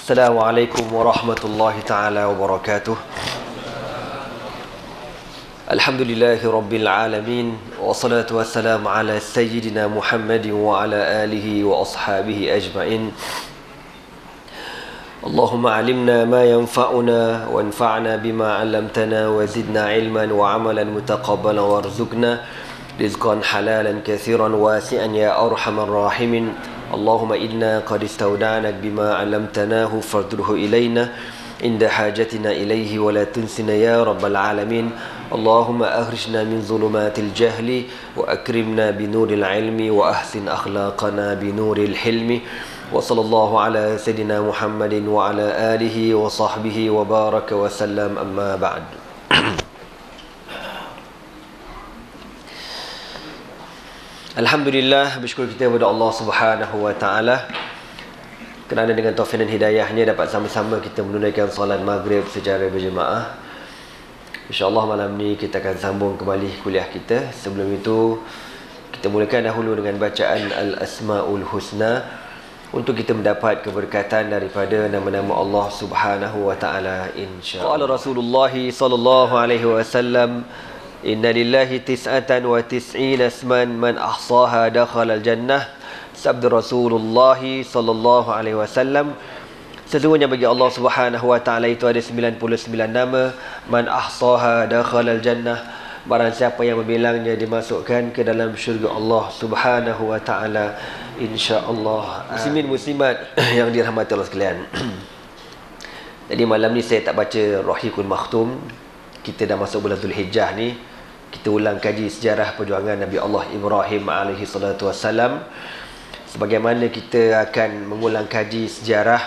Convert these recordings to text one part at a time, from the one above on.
Assalamualaikum warahmatullahi ta'ala wabarakatuh. Alhamdulillahi rabbil alamin. Wassalatu wassalamu ala sayyidina Muhammadin wa ala alihi wa ashabihi ajma'in. Allahumma alimna ma yanfa'una wa anfa'na bima 'allamtana wa zidna ilman wa 'amalan mutaqabbalan warzuqna rizqan halalan katsiran wasi'an ya arhamar rahimin. Allahumma inna qad istawda'nak bima 'allamtanahu fardurhu ilayna inda hajatina ilayhi wa la tunsina ya rabbal alamin. Allahumma akhrijna min zulumatil jahli wa akrimna binuril ilmi wa ahsin akhlaqana binuril hilmi. Wa sallallahu ala sayyidina Muhammadin wa ala alihi wa sahbihi wa baraka wa sallam, amma ba'd. Alhamdulillah, bersyukur kita kepada Allah Subhanahu wa taala kerana dengan taufik dan hidayahnya dapat sama-sama kita menunaikan solat maghrib secara berjemaah. InsyaAllah malam ni kita akan sambung kembali kuliah kita. Sebelum itu kita mulakan dahulu dengan bacaan Al-Asma'ul Husna untuk kita mendapat keberkatan daripada nama-nama Allah Subhanahu wa taala, insya-Allah. Qala Rasulullah sallallahu alaihi wasallam, inna lillahi tis'atan wa tis'ina asman man ahsaha dakhala al-jannah. Sabda Rasulullah sallallahu alaihi wasallam, sesungguhnya bagi Allah Subhanahu wa taala itu ada 99 nama. Man ahsaha dakhala al-jannah, barang siapa yang membilangnya dimasukkan ke dalam syurga Allah Subhanahu wa taala, insya-Allah. Muslimin muslimat yang dirahmati Allah sekalian. Jadi malam ni saya tak baca Rahiqul Makhtum. Kita dah masuk bulan Zulhijjah ni. Kita ulang kaji sejarah perjuangan Nabi Allah Ibrahim alaihi salatu wassalam. Sebagaimana kita akan mengulang kaji sejarah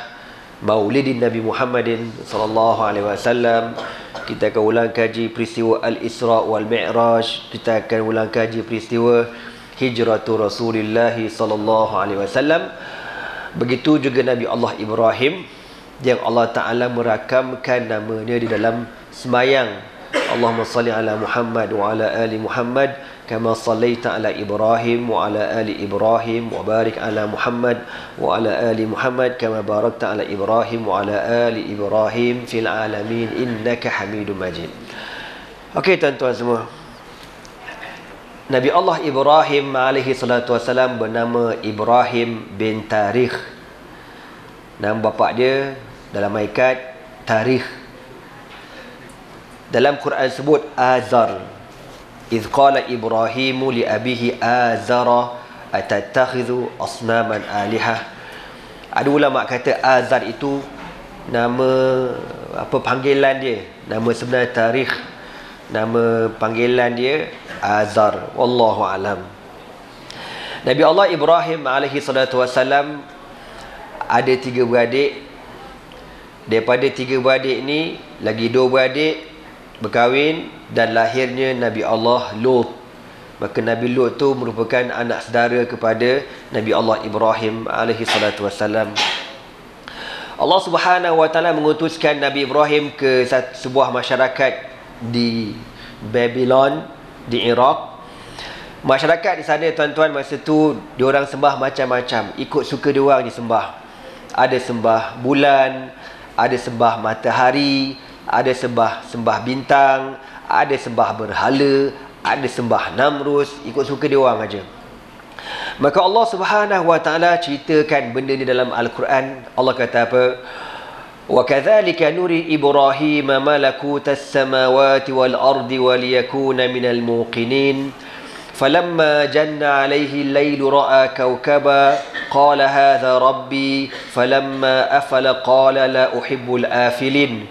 Maulidin Nabi Muhammadin sallallahu alaihi wasallam. Kita akan ulang kaji peristiwa Al-Isra wal Mi'raj. Kita akan ulang kaji peristiwa Hijratu Rasulullah sallallahu alaihi wasallam. Begitu juga Nabi Allah Ibrahim yang Allah Taala merakamkan namanya di dalam sembahyang. Allahumma salli ala Muhammad wa ala ali Muhammad kama sallaita ala Ibrahim wa ala ali Ibrahim wa barik ala Muhammad wa ala ali Muhammad kama barakta ala Ibrahim wa ala ali Ibrahim fil alamin innaka Hamidum Majid. Okey tuan-tuan semua. Nabi Allah Ibrahim alaihi salatu wasalam bernama Ibrahim bin Tarikh. Nama bapa dia dalam ayat Tarikh. Dalam Quran sebut Azar. Idh qala Ibrahimu li abihi Azara atattakhidhu asnaman alihah. Ada ulama kata Azar itu nama panggilan dia. Nama sebenar Tarikh. Nama panggilan dia Azar. Wallahu alam. Nabi Allah Ibrahim alaihi salatu wasalam ada 3 beradik. Daripada 3 beradik ni lagi 2 beradik berkahwin dan lahirnya Nabi Allah Lut. Maka Nabi Lut tu merupakan anak saudara kepada Nabi Allah Ibrahim alaihi salatu wasalam. Allah Subhanahu wa taala mengutuskan Nabi Ibrahim ke sebuah masyarakat di Babylon, di Iraq. Masyarakat di sana tuan-tuan masa tu diorang sembah macam-macam, ikut suka diorang disembah. Ada sembah bulan, ada sembah matahari, ada sembah bintang, ada sembah berhala, ada sembah Namrus, ikut suka dia orang aja. Maka Allah Subhanahu wa taala ceritakan benda ni dalam Al-Quran. Allah kata apa? Wa kadzalika nuri Ibrahim malakutas samawati wal ardi wa liyakuna minal muqinin. فلما جن عليه الليل رأى كوكبا قال هذا ربي فلما أفل قال لا أحب الآفلين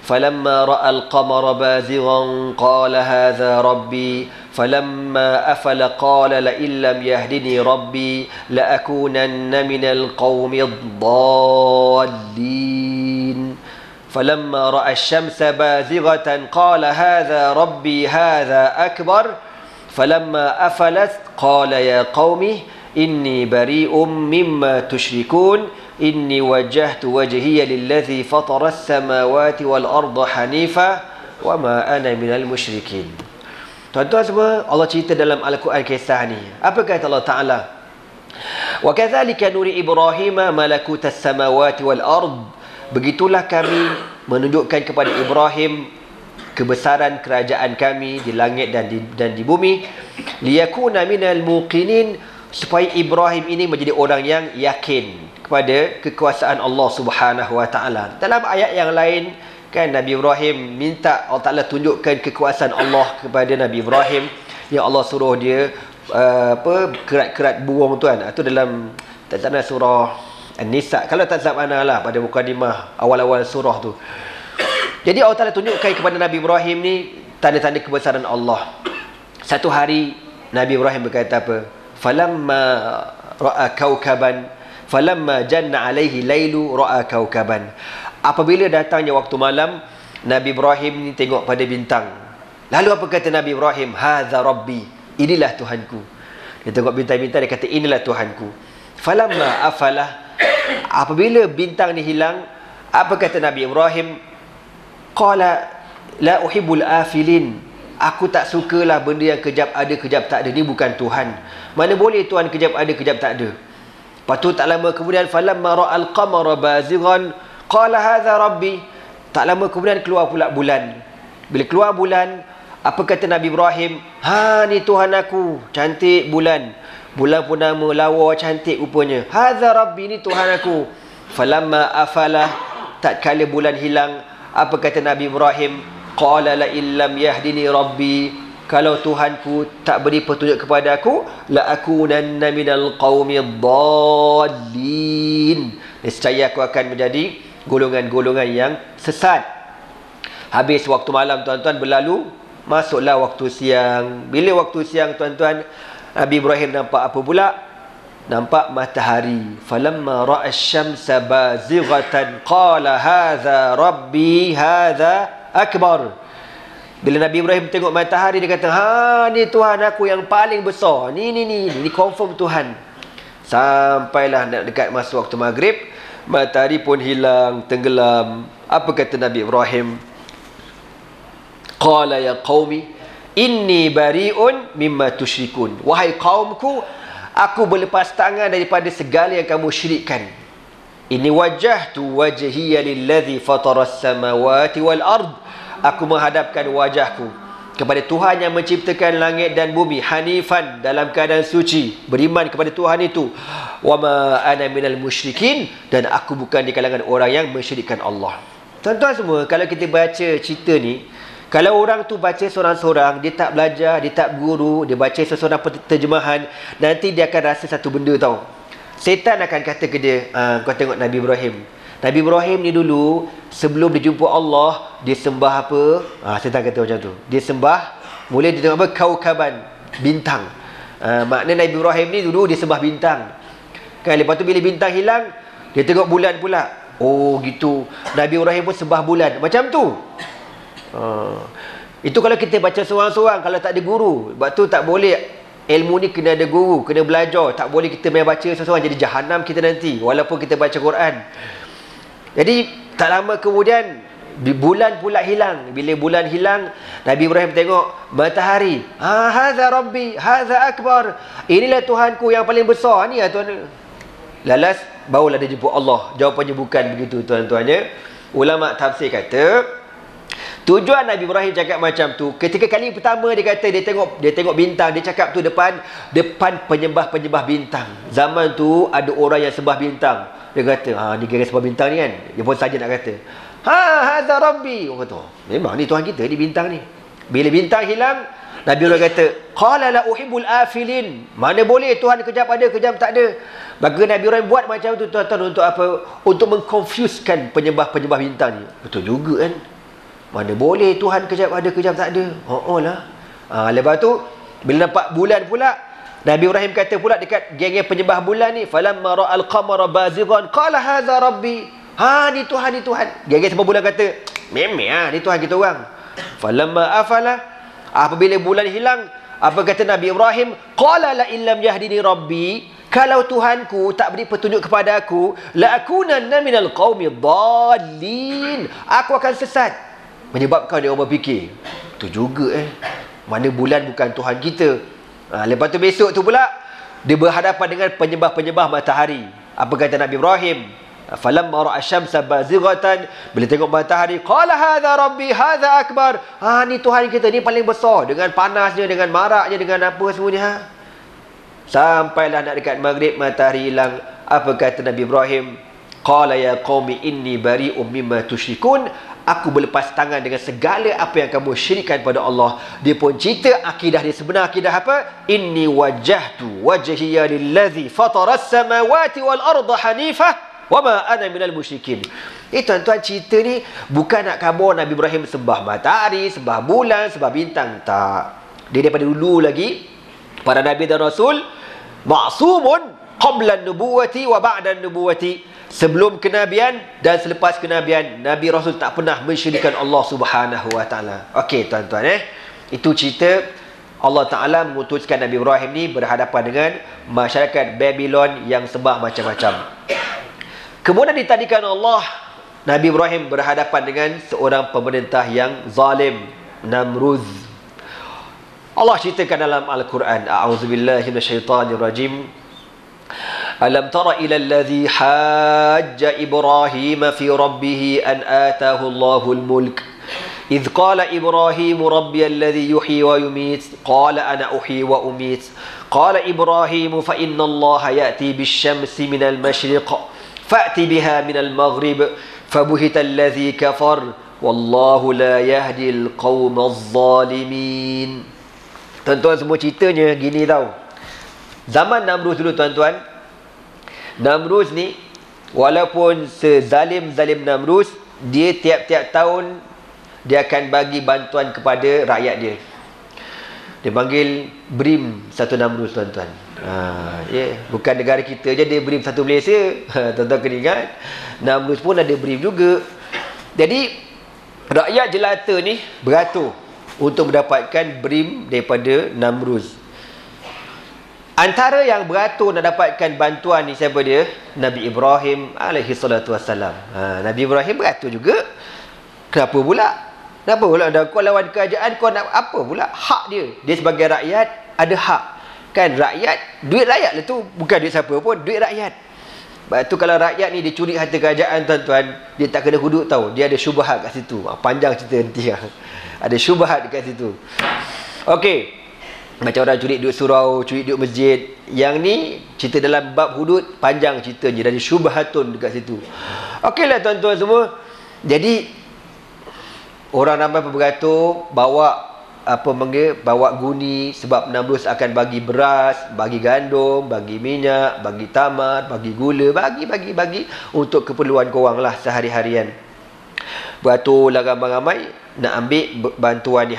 فلما رأى القمر بازغا قال هذا ربي فلما أفل قال لئن لم يهدني ربي لأكونن من القوم الضالين فلما رأى الشمس بازغة قال هذا ربي هذا أكبر فلما أفلت قال يا قوم إني بريء مما تشركون إني وجهت وجهي للذي فطر السماوات والأرض حنيفا وما أنا من المشركين. Tuan-tuan semua, Allah cerita dalam Al-Quran kisah ni. Apa kata Allah Ta'ala? وَكَذَلِكَ نُرِي إِبْرَاهِيمَ مَلَكُوتَ السَّمَاوَاتِ وَالْأَرْضِ begitulah kami menunjukkan kepada Ibrahim kebesaran kerajaan kami di langit dan di bumi, liyakuna minal muqinin, supaya Ibrahim ini menjadi orang yang yakin kepada kekuasaan Allah Subhanahu wa taala. Dalam ayat yang lain kan, Nabi Ibrahim minta Allah Taala tunjukkan kekuasaan Allah kepada Nabi Ibrahim, yang Allah suruh dia kerat-kerat buang tuan. Itu dalam tanah surah An-Nisa, kalau tak salah mana lah, pada mukadimah awal-awal surah tu. Jadi Allah Taala tunjukkan kepada Nabi Ibrahim ni tanda-tanda kebesaran Allah. Satu hari Nabi Ibrahim berkata apa? Falamma ra'a kaukaban, falamma janna alaihi lailu ra'a kaukaban. Apabila datangnya waktu malam, Nabi Ibrahim ni tengok pada bintang. Lalu apa kata Nabi Ibrahim? Hadza rabbi, inilah Tuhanku. Dia tengok bintang-bintang, dia kata inilah Tuhanku. Falamma afalah, apabila bintang ni hilang, apa kata Nabi Ibrahim? Qala la uhibbul afilin, aku tak sukalah benda yang kejap ada kejap tak ada. Ni bukan Tuhan. Mana boleh Tuhan kejap ada kejap tak ada. Lepas tu tak lama kemudian, falamma ra'al qamara bazighan qala hadza rabbi. Tak lama kemudian keluar pula bulan. Bila keluar bulan, apa kata Nabi Ibrahim? Ha, ni Tuhan aku. Cantik bulan. Bulan purnama lawa cantik rupanya. Hadza rabbi, ni Tuhan aku. Falamma afalah, tak kala bulan hilang, apa kata Nabi Ibrahim? Qala la illam yahdini rabbi, kalau Tuhanku tak beri petunjuk kepada aku, la akunanna minal qaumid dallin, nescaya aku akan menjadi golongan-golongan yang sesat. Habis waktu malam tuan-tuan berlalu, masuklah waktu siang. Bila waktu siang tuan-tuan, Nabi Ibrahim nampak apa pula? Nampak matahari. Falamma ra'a asy-syamsa bazighatan qala hadza rabbi hadza akbar. Bila Nabi Ibrahim tengok matahari, dia kata, ha, ni Tuhan aku yang paling besar. Ni confirm Tuhan. Sampailah nak dekat masa waktu maghrib, matahari pun hilang, tenggelam. Apa kata Nabi Ibrahim? Qala ya qaumi inni bari'un mimma tusyrikun. Wahai kaumku, aku berlepas tangan daripada segala yang kamu syirikkan. Inni wajjahtu wajhiya lilladzi fataras samawati wal ard. Aku menghadapkan wajahku kepada Tuhan yang menciptakan langit dan bumi, hanifan, dalam keadaan suci, beriman kepada Tuhan itu. Wa ma ana minal musyrikin, dan aku bukan di kalangan orang yang mensyirikkan Allah. Tuan-tuan semua, kalau kita baca cerita ni, kalau orang tu baca seorang-seorang, dia tak belajar, dia tak guru, dia baca seseorang terjemahan, nanti dia akan rasa satu benda tau. Setan akan kata ke dia, kau tengok Nabi Ibrahim. Nabi Ibrahim ni dulu, sebelum dia jumpa Allah, dia sembah apa? Setan kata macam tu. Dia sembah, mula dia tengok apa? Kaukaban, bintang. Maknanya Nabi Ibrahim ni dulu dia sembah bintang. Kan, lepas tu bila bintang hilang, dia tengok bulan pula. Oh gitu. Nabi Ibrahim pun sembah bulan. Macam tu. Itu kalau kita baca seorang-seorang, kalau tak ada guru. Sebab tu tak boleh, ilmu ni kena ada guru, kena belajar. Tak boleh kita main baca seorang-seorang, jadi jahanam kita nanti walaupun kita baca Quran. Jadi tak lama kemudian bulan pula hilang. Bila bulan hilang, Nabi Ibrahim tengok matahari. Hadza rabbi hadza akbar, inilah Tuhanku yang paling besar ni ya tuan. Lalas barulah dia jumpa Allah. Jawapannya bukan begitu tuan-tuannya. Ulama tafsir kata, tujuan Nabi Ibrahim cakap macam tu, ketika kali pertama dia kata dia tengok bintang, dia cakap tu depan penyembah-penyembah bintang. Zaman tu ada orang yang sembah bintang. Dia kata, ni kira sembah bintang ni kan. Dia pun saja nak kata, hadza rabbi. Orang kata, memang ni Tuhan kita, ni bintang ni. Bila bintang hilang, Nabi Ibrahim kata, qala la uhibbul afilin. Mana boleh Tuhan kejap ada kejap tak ada. Maka Nabi Ibrahim buat macam tu tuan-tuan, untuk apa? Untuk mengkonfuskan penyembah-penyembah bintang ni. Betul juga kan. Mana boleh Tuhan kejap ada kejap tak ada. Lah. Lepas tu bila nampak bulan pula, Nabi Ibrahim kata pula dekat geng-geng penyembah bulan ni, falamma ra'al qamara bazighan qala hadza rabbi. Ni Tuhan, ni Tuhan. Geng-geng sembah bulan kata, memang ni Tuhan kita orang. Falamma afala, apabila bulan hilang, apa kata Nabi Ibrahim? Qala la illam yahdini rabbi, kalau Tuhanku tak beri petunjuk kepada aku, la akunanna minal qaumid dallin, aku akan sesat. Menyebabkan dia orang berfikir, tu juga mana bulan bukan Tuhan kita. Lepas tu besok tu pula dia berhadapan dengan penyembah-penyembah matahari. Apa kata Nabi Ibrahim? Falamma ra'a asy-syamsa bazighatan, bila tengok matahari, qala hadza rabbi hadza akbar. Ni Tuhan kita ni paling besar, dengan panasnya, dengan maraknya, dengan apa semuanya. Sampailah nak dekat maghrib, matahari hilang. Apa kata Nabi Ibrahim? Qala ya qaumi inni bari'um mimma tusyrikun. Aku berlepas tangan dengan segala apa yang kamu syirikkan pada Allah. Dia pun cerita akidah dia. Sebenar akidah apa? Inni wajjahtu wajhiya lillazi fataras samawati wal arda hanifah wa ma ana minal musyrikin. Tuan-tuan, cerita ni bukan nak khabar Nabi Ibrahim sembah matahari, sembah bulan, sembah bintang. Tak. Dia daripada dulu lagi, para Nabi dan Rasul ma'sumun qabla nubuwati wa ba'da nubuwati. Sebelum kenabian dan selepas kenabian, Nabi Rasul tak pernah mensyirikkan Allah Subhanahu wa taala. Okey tuan-tuan, itu cerita Allah Taala mengutuskan Nabi Ibrahim ni berhadapan dengan masyarakat Babylon yang sembah macam-macam. Kemudian ditadikan Allah, Nabi Ibrahim berhadapan dengan seorang pemerintah yang zalim, Namrud. Allah ceritakan dalam Al-Quran, a'udzubillahi minasyaitonirrajim. Alam tara ila alladhi hajja Ibrahim fi rabbih an atahu Allahul mulk idh qala Ibrahim rabbi alladhi yuhyi wa yumit qala ana uhyi wa umit qala Ibrahim fa inna Allah ya'ti bish-shamsi minal mashriq fa'ti biha minal maghrib fabuhita alladhi kafar wallahu la yahdi al-qawma adh-dhalimin. Tuan-tuan, semua ceritanya gini tau. Zaman Namrud dulu tuan-tuan, Namrud ni walaupun sezalim-zalim Namrud, dia tiap-tiap tahun dia akan bagi bantuan kepada rakyat dia. Dia panggil BRIM satu Namrud tuan-tuan. Bukan negara kita je dia BRIM satu Malaysia. Tuan-tuan kena ingat, Namrud pun ada BRIM juga. Jadi rakyat jelata ni beratur untuk mendapatkan BRIM daripada Namrud. Antara yang beratur nak dapatkan bantuan ni siapa dia? Nabi Ibrahim alaihi salatu wassalam. Nabi Ibrahim beratur juga. Kenapa pula? Kenapa pula kau lawan kerajaan, kau nak apa pula? Hak dia. Dia sebagai rakyat ada hak. Kan rakyat, duit rakyat lah tu. Bukan duit siapa pun, duit rakyat. Sebab tu kalau rakyat ni dicuri harta kerajaan tuan-tuan, dia tak kena hudud tau. Dia ada syubhat kat situ. Panjang cerita nanti lah. Ada syubhat dekat situ. Okey. Macam orang curi duit surau, curi duit masjid. Yang ni cerita dalam bab hudud, panjang ceritanya, dari syubhatun dekat situ. Okeylah tuan-tuan semua. Jadi orang ramai beratur bawa bawa guni, sebab Namrud akan bagi beras, bagi gandum, bagi minyak, bagi tamar, bagi gula, bagi untuk keperluan korang lah sehari-harian. Beraturlah ramai-ramai nak ambil bantuan ni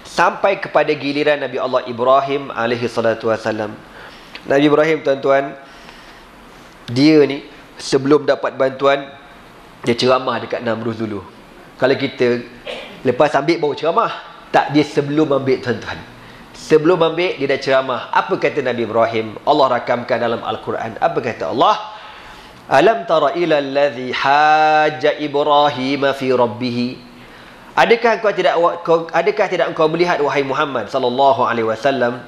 sampai kepada giliran Nabi Allah Ibrahim alaihi salatu wasallam. Nabi Ibrahim tuan-tuan, dia ni sebelum dapat bantuan, dia ceramah dekat Namrud dulu. Kalau kita lepas ambil baru ceramah, tak, dia sebelum ambil tuan-tuan. Sebelum ambil dia dah ceramah. Apa kata Nabi Ibrahim? Allah rakamkan dalam Al-Quran. Apa kata Allah? Alam tara ila alladhi hajja Ibrahim fi rabbih. Adakah tidak engkau melihat wahai Muhammad sallallahu alaihi wasallam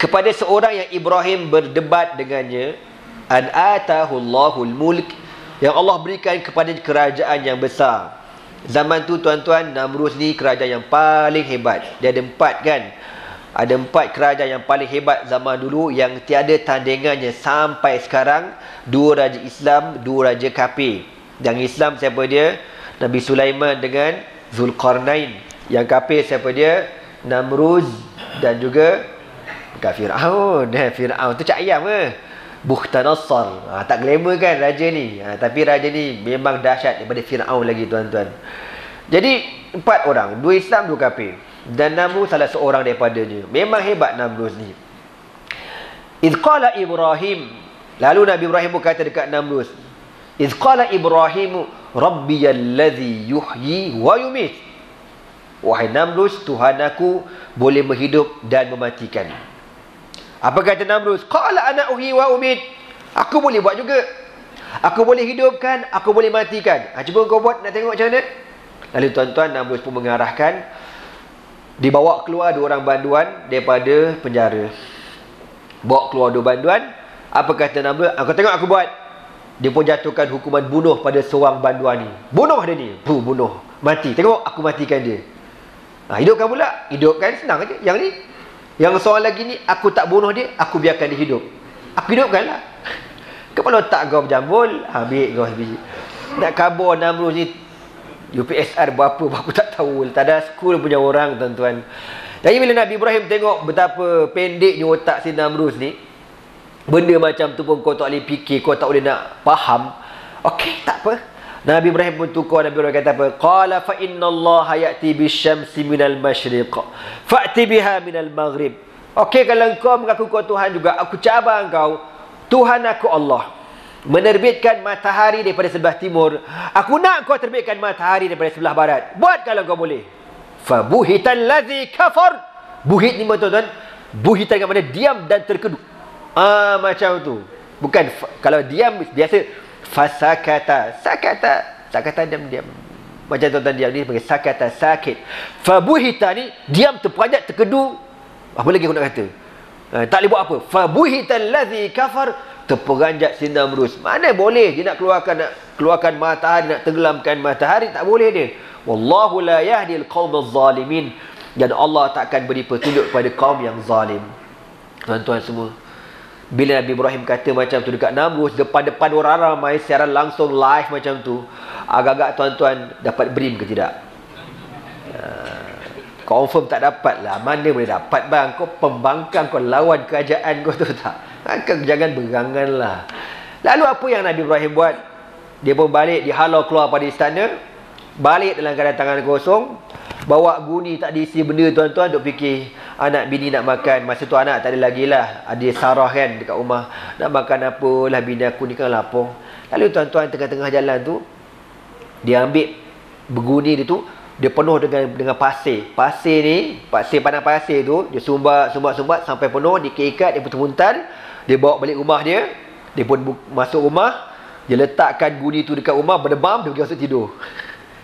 kepada seorang yang Ibrahim berdebat dengannya, an atahu Allahul mulk, yang Allah berikan kepada kerajaan yang besar. Zaman tu tuan-tuan, Namrud ni kerajaan yang paling hebat. Dia ada 4 kan? Ada 4 kerajaan yang paling hebat zaman dulu yang tiada tandingannya sampai sekarang. 2 raja Islam, 2 raja kafir. Yang Islam siapa dia? Nabi Sulaiman dengan Zulkarnain. Yang kafir siapa dia? Namrud dan juga Fir'aun. Fir'aun tu cak ayam ke? Bukhtanasar. Tak glamour kan raja ni. Tapi raja ni memang dahsyat daripada Fir'aun lagi tuan-tuan. Jadi 4 orang, 2 Islam, 2 kafir. Dan Namrud salah seorang daripadanya. Memang hebat Namrud ni. Idh qala Ibrahim, lalu Nabi Ibrahim berkata dekat Namrud, idh qala Ibrahim rabbiyalladzi yuhyi wa yumit. Wahai Namrud, Tuhan aku boleh menghidup dan mematikan. Apa kata Namrud? Qala ana uhyi wa umit. Aku boleh buat juga. Aku boleh hidupkan, aku boleh matikan. Cuba kau buat, nak tengok macam mana. Lalu tuan-tuan, Namrud pun mengarahkan, dibawa keluar 2 orang banduan daripada penjara. Bawa keluar 2 banduan. Apa kata Namrud? Kau tengok aku buat. dia pun jatuhkan hukuman bunuh pada seorang banduan ni. Bunuh dia ni. Bunuh. Mati. Tengok, aku matikan dia. Hidupkan pula. Hidupkan, senang aja. Yang ni, yang seorang lagi ni, aku tak bunuh dia, aku biarkan dia hidup. Aku hidupkan lah. Kepala otak kau berjambul, ambil kau sebiji. Nak kabur Namrus ni, UPSR berapa aku tak tahu. Tak ada school punya orang, tuan-tuan. Jadi bila Nabi Ibrahim tengok betapa pendeknya otak si Namrus ni, benda macam tu pun kau tak boleh fikir, kau tak boleh nak faham. Okey, tak apa. Nabi Ibrahim pun tukar. Nabi Ibrahim kata apa? Qala fa innallaha ya'ti bisyamsi minal masyriq fa'ti biha minal maghrib. Okey, kalau kau mengaku kau Tuhan juga, aku cabar kau. Tuhan aku Allah menerbitkan matahari daripada sebelah timur. Aku nak kau terbitkan matahari daripada sebelah barat. Buat kalau kau boleh. Fa buhital ladzi kafar. Buhit ni tuan-tuan, buhitan kat mana? Diam dan terkedut. Macam tu. Bukan kalau diam biasa fasakata. Sakata diam-diam. Macam tuan-tuan diam ni panggil sakata, sakit. Fabuhita ni diam, terperanjat, terkedu. Apa lagi aku nak kata? Tak boleh buat apa. Fabuhital ladzi kafar, terperanjat si Namrus. Mana boleh dia nak keluarkan matahari, nak tenggelamkan matahari, tak boleh dia. Wallahu la yahdil qaumaz zalimin. Dan Allah takkan beri petunjuk kepada kaum yang zalim. Tuan-tuan semua, bila Nabi Ibrahim kata macam tu dekat Namrus, depan-depan orang ramai, siaran langsung live macam tu, agak-agak tuan-tuan dapat brim ke tidak? Confirm tak dapat lah. Mana boleh dapat bang? Kau pembangkang, kau lawan kerajaan kau tu tak? Jangan berangan lah. Lalu apa yang Nabi Ibrahim buat? Dia pun balik, dihalau keluar pada istana, balik dalam keadaan tangan kosong, bawa guni tak diisi benda tuan-tuan, duk fikir anak bini nak makan. Masa tu anak tak ada lagi lah, ada Sarah kan dekat rumah, nak makan apa lah bini aku ni kan lapar. Lalu tuan-tuan tengah-tengah jalan tu, dia ambil berguni dia tu, dia penuh dengan pasir. Pasir ni, padang pasir tu, dia sumbat sampai penuh, diikat, dia putar-puntal, dia bawa balik rumah dia. Dia pun masuk rumah, dia letakkan guni tu dekat rumah, berdebam, dia pergi masuk tidur.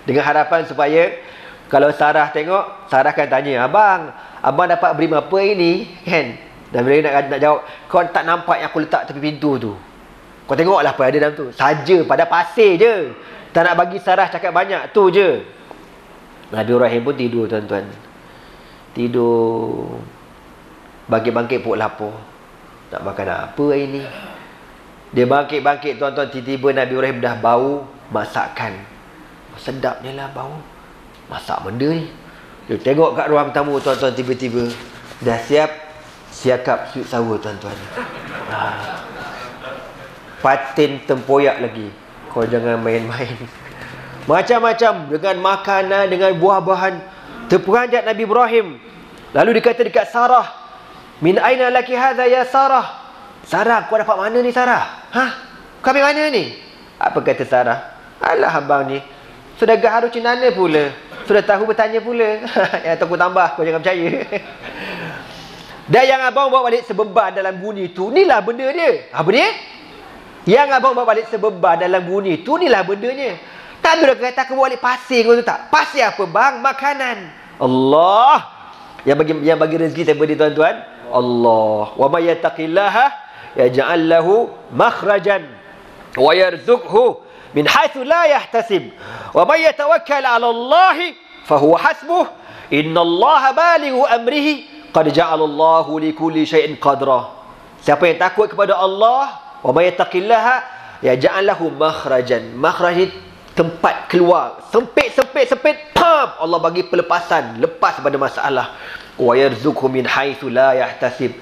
Dengan harapan supaya kalau Sarah tengok, Sarah kan tanya, abang dapat beri apa ini? Kan? Dan bila nak jawab, kau tak nampak yang aku letak tepi pintu tu? Kau tengoklah apa ada dalam tu. Saja pada pasir je. Tak nak bagi Sarah cakap banyak, tu je. Nabi Ibrahim pun tidur tuan-tuan. Tidur. Bangkit-bangkit perut lapar. Nak makan apa hari ni? Dia bangkit-bangkit tuan-tuan, tiba-tiba Nabi Ibrahim dah bau masakan. Sedapnya lah bau masak benda ni. Dia tengok kat ruang tamu tuan-tuan, tiba-tiba dah siakap sweet sour tuan-tuan. Patin tempoyak lagi. Kau jangan main-main. Macam-macam dengan makanan, dengan buah-buahan. Terperanjat Nabi Ibrahim. Lalu dikata dekat Sarah, min aina laki hadza ya Sarah? Sarah, kau dapat mana ni Sarah? Kau ambil mana ni? Apa kata Sarah? Alah abang ni sudah gaharu cinana pula, sudah tahu bertanya pula. Yang aku tambah, kau jangan percaya. Dan yang abang bawa balik sebeban dalam guni tu, inilah benda dia. Apa dia? Yang abang bawa balik sebeban dalam guni tu, inilah bendanya. Tak ada kata aku bawa balik pasir kau tu tak? Pasir apa bang? Makanan. Allah yang bagi rezeki siapa dia tuan-tuan? Allah. Wa may yattaqillaha yaj'al lahu makhrajan wa yarzuqhu min haitsu la yahtasib. Wa may yatawakkal 'ala Allah fa huwa hasbuh. Innallaha balighu amrihi qad ja'ala Allahu likulli shay'in qadra. Siapa yang takut kepada Allah, wa may yattaqillaha yaj'al lahu makhrajan. Makhraj tempat keluar. Sempit, pam, Allah bagi pelepasan, lepas pada masalah. Wa yarzuqhu min haitsu la yahtasib.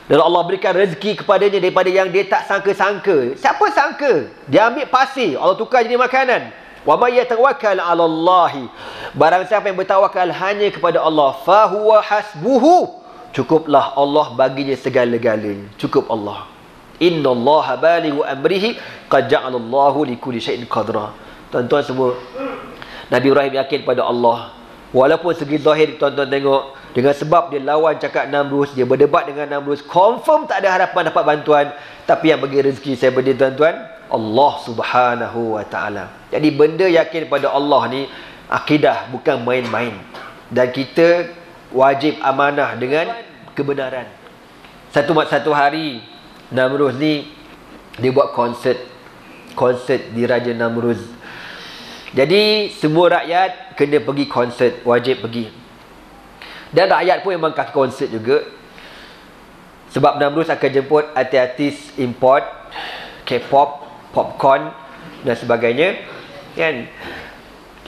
Dan Allah berikan rezeki kepadanya daripada yang dia tak sangka-sangka. Siapa sangka? Dia ambil pasir, Allah tukar jadi makanan. Wa may yatawakkal 'ala Allah. Barang siapa yang bertawakal hanya kepada Allah, fa huwa hasbuhu. Cukuplah Allah baginya segala-galanya. Cukup Allah. Innallaha balighu amrihi qad ja'ala Allahu likulli syai'in qadra. Tuan-tuan semua, Nabi Ibrahim yakin pada Allah. Walaupun segi zahir tuan-tuan tengok, dengan sebab dia lawan cakap Namrus, dia berdebat dengan Namrus, confirm tak ada harapan dapat bantuan. Tapi yang bagi rezeki saya berdiri tuan-tuan, Allah Subhanahu wa ta'ala. Jadi benda yakin pada Allah ni, akidah bukan main-main. Dan kita wajib amanah dengan kebenaran. Satu hari Namrus ni dia buat konsert konsert di Raja Namruz. Jadi semua rakyat kena pergi konsert, wajib pergi. Dan rakyat pun memang kaki konsert juga. Sebab Namruz akan jemput artis-artis import, K-pop, popcorn dan sebagainya, kan?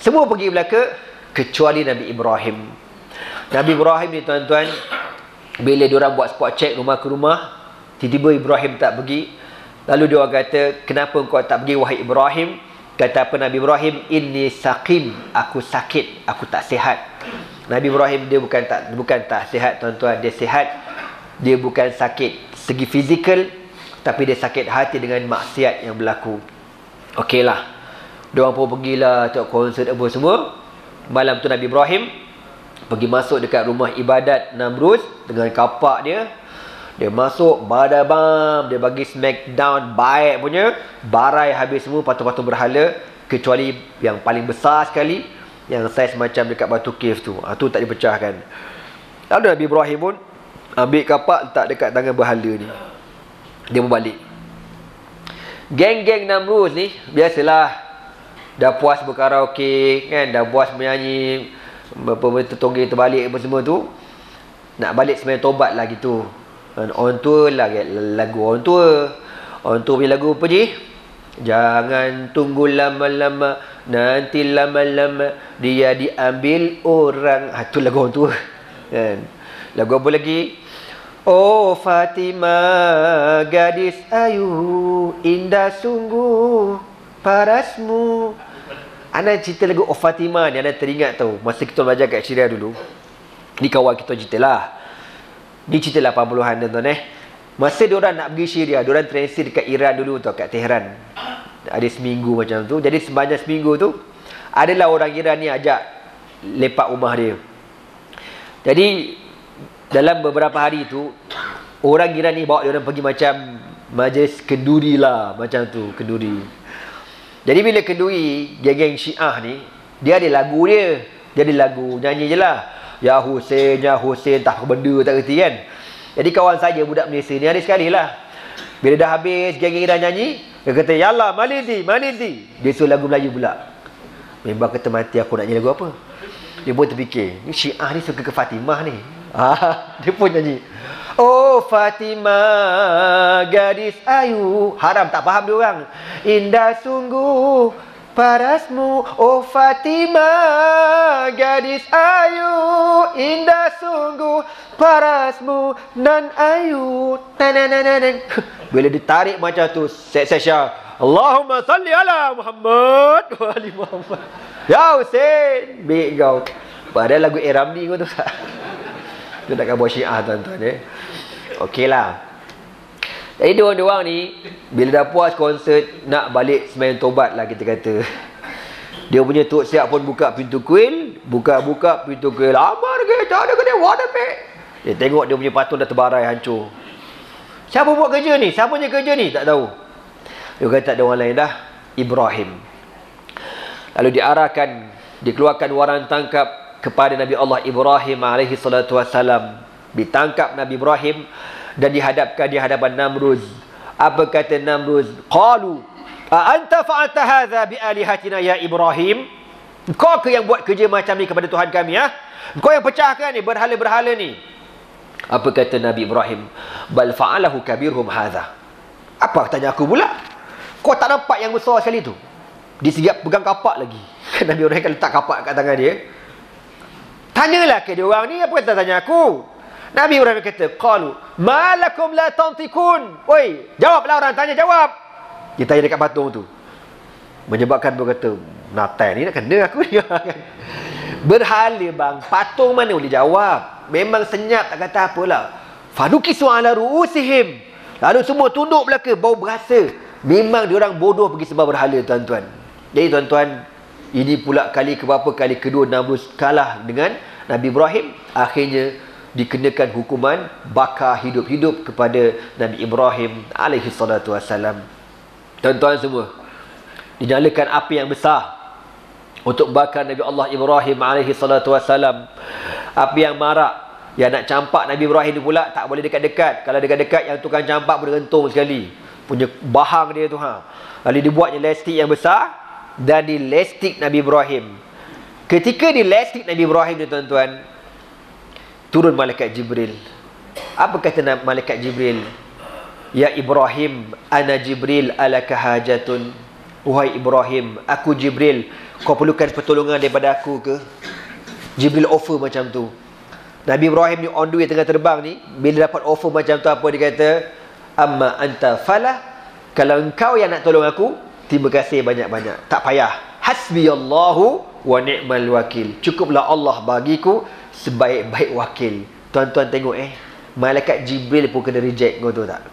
Semua pergi belaka kecuali Nabi Ibrahim. Nabi Ibrahim ni tuan-tuan, bila diorang buat spot check rumah ke rumah, tiba-tiba Ibrahim tak pergi. Lalu diorang kata, kenapa kau tak pergi wahai Ibrahim? Kata apa Nabi Ibrahim? Inni saqim, aku sakit, aku tak sihat. Nabi Ibrahim dia bukan tak sihat tuan-tuan, dia sihat. Dia bukan sakit segi fizikal, tapi dia sakit hati dengan maksiat yang berlaku. Okeylah, diorang pun pergilah tengok konsert apa semua. Malam tu Nabi Ibrahim pergi masuk dekat rumah ibadat Namruz dengan kapak dia. Dia masuk, badabam, dia bagi smackdown baik punya, barai habis semua patung-patung berhala, kecuali yang paling besar sekali, yang saiz macam dekat batu cave tu. Tu tak dipecahkan. Lalu Nabi Ibrahim pun ambil kapak letak dekat tangan berhala ni. Dia pun balik. Geng-geng Namruz ni biasalah, dah puas berkaraoke kan, dah puas menyanyi tertonggeng terbalik apa semua tu, nak balik sembahyang tobat lah gitu. On tour lah, lagu on tour. On tour punya lagu apa je? Jangan tunggu lama-lama, nanti lama-lama dia diambil orang. Tu lagu on tour kan. Lagu apa lagi? Oh Fatimah, gadis ayu, indah sungguh parasmu. Anda cerita lagu Oh Fatimah ni, anda teringat tahu masa kita belajar kat Syria dulu. Ni kawan kita cerita lah. Ni cerita 80-an tuan-tuan Masa diorang nak pergi Syria, diorang transit dekat Iran dulu tau, kat Tehran. Ada seminggu macam tu. Jadi sepanjang seminggu tu, adalah orang Iran ni ajak lepak rumah dia. Jadi dalam beberapa hari tu, orang Iran ni bawa diorang pergi macam majlis kenduri lah, macam tu, kenduri. Jadi bila kenduri, geng-geng Syiah ni, dia ada lagu dia. Dia ada lagu, nyanyi je lah. Ya Hussein, tak apa benda, tak kerti kan. Jadi kawan saya, budak Malaysia ni, ada sekali lah. Bila dah habis, geng-geng Iran nyanyi, dia kata, Yallah, Malindi. Dia suruh lagu Melayu pula. Memang kata mati aku nak nyanyi lagu apa. Dia pun terfikir, ni Syiah ni suka ke Fatimah ni. Dia pun nyanyi. Oh Fatimah, gadis ayu. Haram, tak faham dia orang. Indah sungguh parasmu. Oh Fatimah, gadis ayu, indah sungguh parasmu nan ayu. Bila ditarik macam tu, Syekh Allahumma salli ala Muhammad wa ali Muhammad. Ya Hussein, baik kau. Padahal lagu Ramli kau tu. Tu takkan buat Syiah tuan-tuan Okeylah. Jadi diorang ni, bila dah puas konsert, nak balik sembahyang tobat lah kita kata. Dia punya Tok Siap pun buka pintu kuil. Buka pintu kuil. Amar ke, tak ada kena wadah pek. Dia tengok dia punya patung dah terbarai, hancur. Siapa buat kerja ni? Siapa punya kerja ni? Tak tahu. Dia kata tak ada orang lain dah. Ibrahim. Lalu diarahkan, dikeluarkan waran tangkap kepada Nabi Allah Ibrahim alaihi salatu wassalam. Ditangkap Nabi Ibrahim dan dihadapkan di hadapan Namruz. Apa kata Namruz? Qalu anta fa'alta hadza bi alihatina ya Ibrahim? Kau ke yang buat kerja macam ni kepada Tuhan kami Kau yang pecahkan ni berhala-berhala ni. Apa kata Nabi Ibrahim? Bal fa'alahu kabirhum hadza. Apa tanya aku pula? Kau tak nampak yang besar sekali tu? Dia siap pegang kapak lagi. Kan Nabi Ibrahim letak kapak kat tangan dia. Tanyalah ke dia orang ni, apa kata tanya aku? Nabi Ibrahim kata, qalu malakum la tantikun. Oi, jawablah orang tanya, jawab. Dia tanya dekat patung tu. Menyebabkan dia kata, Natal ni nak kena aku ni. Berhala bang, patung mana boleh jawab? Memang senyap, tak kata apalah. Fanukisu ala ru'usihim. Lalu semua tunduk belaka, bau berasa. Memang diorang bodoh pergi sembah berhala tuan-tuan. Jadi tuan-tuan, ini pula kali keberapa kali kedua Namruz kalah dengan Nabi Ibrahim. Akhirnya dikenakan hukuman bakar hidup-hidup kepada Nabi Ibrahim alaihi salatu wassalam. Tuan-tuan semua, dinyalakan api yang besar untuk bakar Nabi Allah Ibrahim alaihi salatu wassalam. Api yang marak, yang nak campak Nabi Ibrahim ni pula tak boleh dekat-dekat. Kalau dekat-dekat, yang tukang campak pun rentung sekali punya bahang dia tu Lalu dibuatnya lestik yang besar dan di lestik Nabi Ibrahim. Ketika di lestik Nabi Ibrahim ni tuan-tuan, turun malaikat Jibril. Apa kata malaikat Jibril? Ya Ibrahim, ana Jibril alaka hajatun. Wahai Ibrahim, aku Jibril, kau perlukan pertolongan daripada aku ke? Jibril offer macam tu. Nabi Ibrahim ni on the way tengah terbang ni, bila dapat offer macam tu, apa dia kata? Amma anta falah, kalau engkau yang nak tolong aku, terima kasih banyak-banyak, tak payah. Hasbiyallahu wa ni'mal wakil, cukuplah Allah bagiku sebaik-baik wakil. Tuan-tuan tengok malaikat Jibril pun kena reject, kau tahu tak?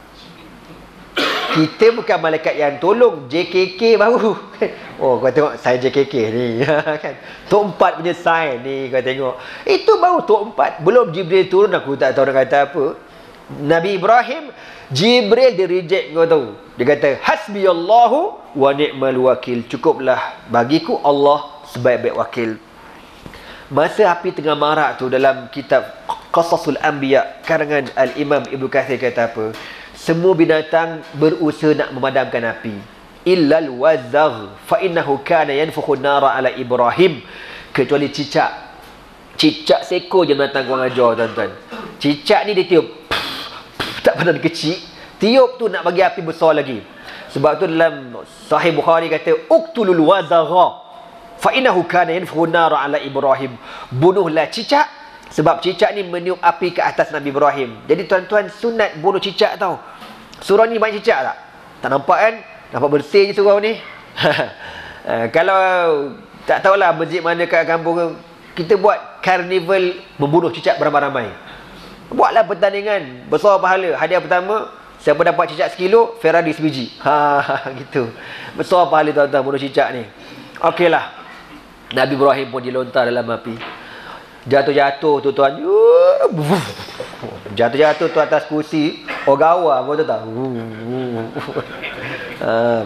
Kita bukan malaikat yang tolong, JKK baru. Oh, kau tengok sign JKK ni kan. Tok 4 punya sign ni, kau tengok. Itu baru Tok 4. Belum Jibril turun, aku tak tahu nak kata apa. Nabi Ibrahim, Jibril dia reject, kau tahu. Dia kata, hasbiyallahu wa ni'mal wakil, cukuplah bagiku Allah sebaik-baik wakil. Masa api tengah marak tu, dalam kitab Qasasul Anbiya karangan Al-Imam Ibnu Katsir kata apa? Semua binatang berusaha nak memadamkan api. Illal wazagh fa innahu kana yanfukhu nara ala Ibrahim. Kecuali cicak. Cicak seekor je binatang kurang ajar, tuan-tuan. Cicak ni dia tiup. Tak pernah kecil. Tiup tu nak bagi api besar lagi. Sebab tu dalam Sahih Bukhari kata uqtulul wazagha fa innahu kana yanfukhu nara ala Ibrahim. Bunuhlah cicak, sebab cicak ni meniup api ke atas Nabi Ibrahim. Jadi tuan-tuan, sunat bunuh cicak tau. Surau ni banyak cicak tak? Tak nampak kan? Nampak bersih je surau ni. Kalau tak tahulah masjid mana kat kampung, kita buat karnival membunuh cicak beramai-ramai. Buatlah pertandingan, besar pahala. Hadiah pertama, siapa dapat cicak 1 kilo, Ferrari sebiji. Gitu. Besar pahala tuan-tuan bunuh cicak ni. Okeylah. Nabi Ibrahim pun dilontar dalam api. Jatuh-jatuh tu tuan. Jatuh-jatuh tu atas kursi Ogawa, kau tahu tak?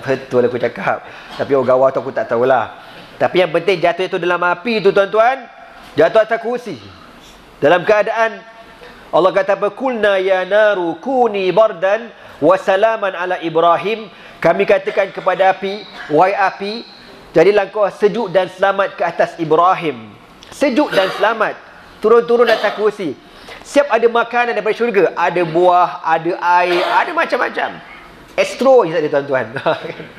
Betul aku cakap. Tapi Ogawa tu aku tak tahulah. Tapi yang penting jatuh itu dalam api tu tuan-tuan. Jatuh atas kursi. Dalam keadaan Allah kata apa? Kulna ya naru kuni bardan wa salaman ala Ibrahim. Kami katakan kepada api, wahai api, jadilah kau sejuk dan selamat ke atas Ibrahim. Sejuk dan selamat. Turun-turun atas kursi. Siap ada makanan daripada syurga. Ada buah, ada air, ada macam-macam. Astro je tak ada tuan-tuan.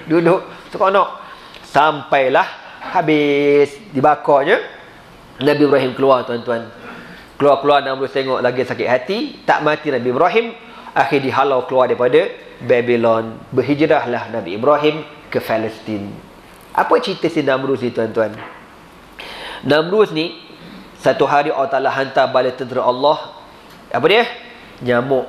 Duduk seronok. Sampailah habis dibakarnya. Nabi Ibrahim keluar tuan-tuan. Keluar-keluar Namrud tengok lagi sakit hati. Tak mati Nabi Ibrahim. Akhir dihalau keluar daripada Babylon. Berhijrahlah Nabi Ibrahim ke Palestin. Apa cerita si Namrud ni tuan-tuan? Namrud ni, satu hari Allah Ta'ala hantar bala tentera Allah. Apa dia? Nyamuk.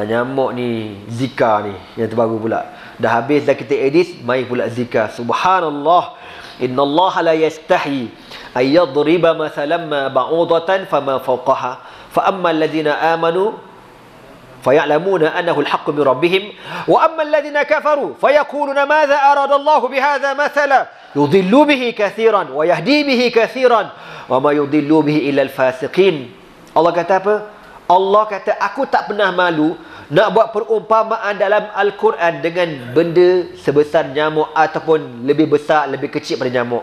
Nyamuk ni Zika ni, yang terbaru pula. Dah habis dah kita edit, mai pula Zika. Subhanallah. Innallaha la yastahi ayyadriba mathalan ma ba'udatan fama fawqaha. Fa amma alladhina amanu faya'lamuna annahu al-haqqu min rabbihim wa amma alladhina kafaru fayaquluna madha arada Allahu bihadha mathala yudhillu bihi kathiran wa yahdi bihi kathiran wa ma yudhillu bihi illa al-fasiqin. Allah kata apa? Allah kata, aku tak pernah malu nak buat perumpamaan dalam Al-Quran dengan benda sebesar nyamuk ataupun lebih besar, lebih kecil pada nyamuk.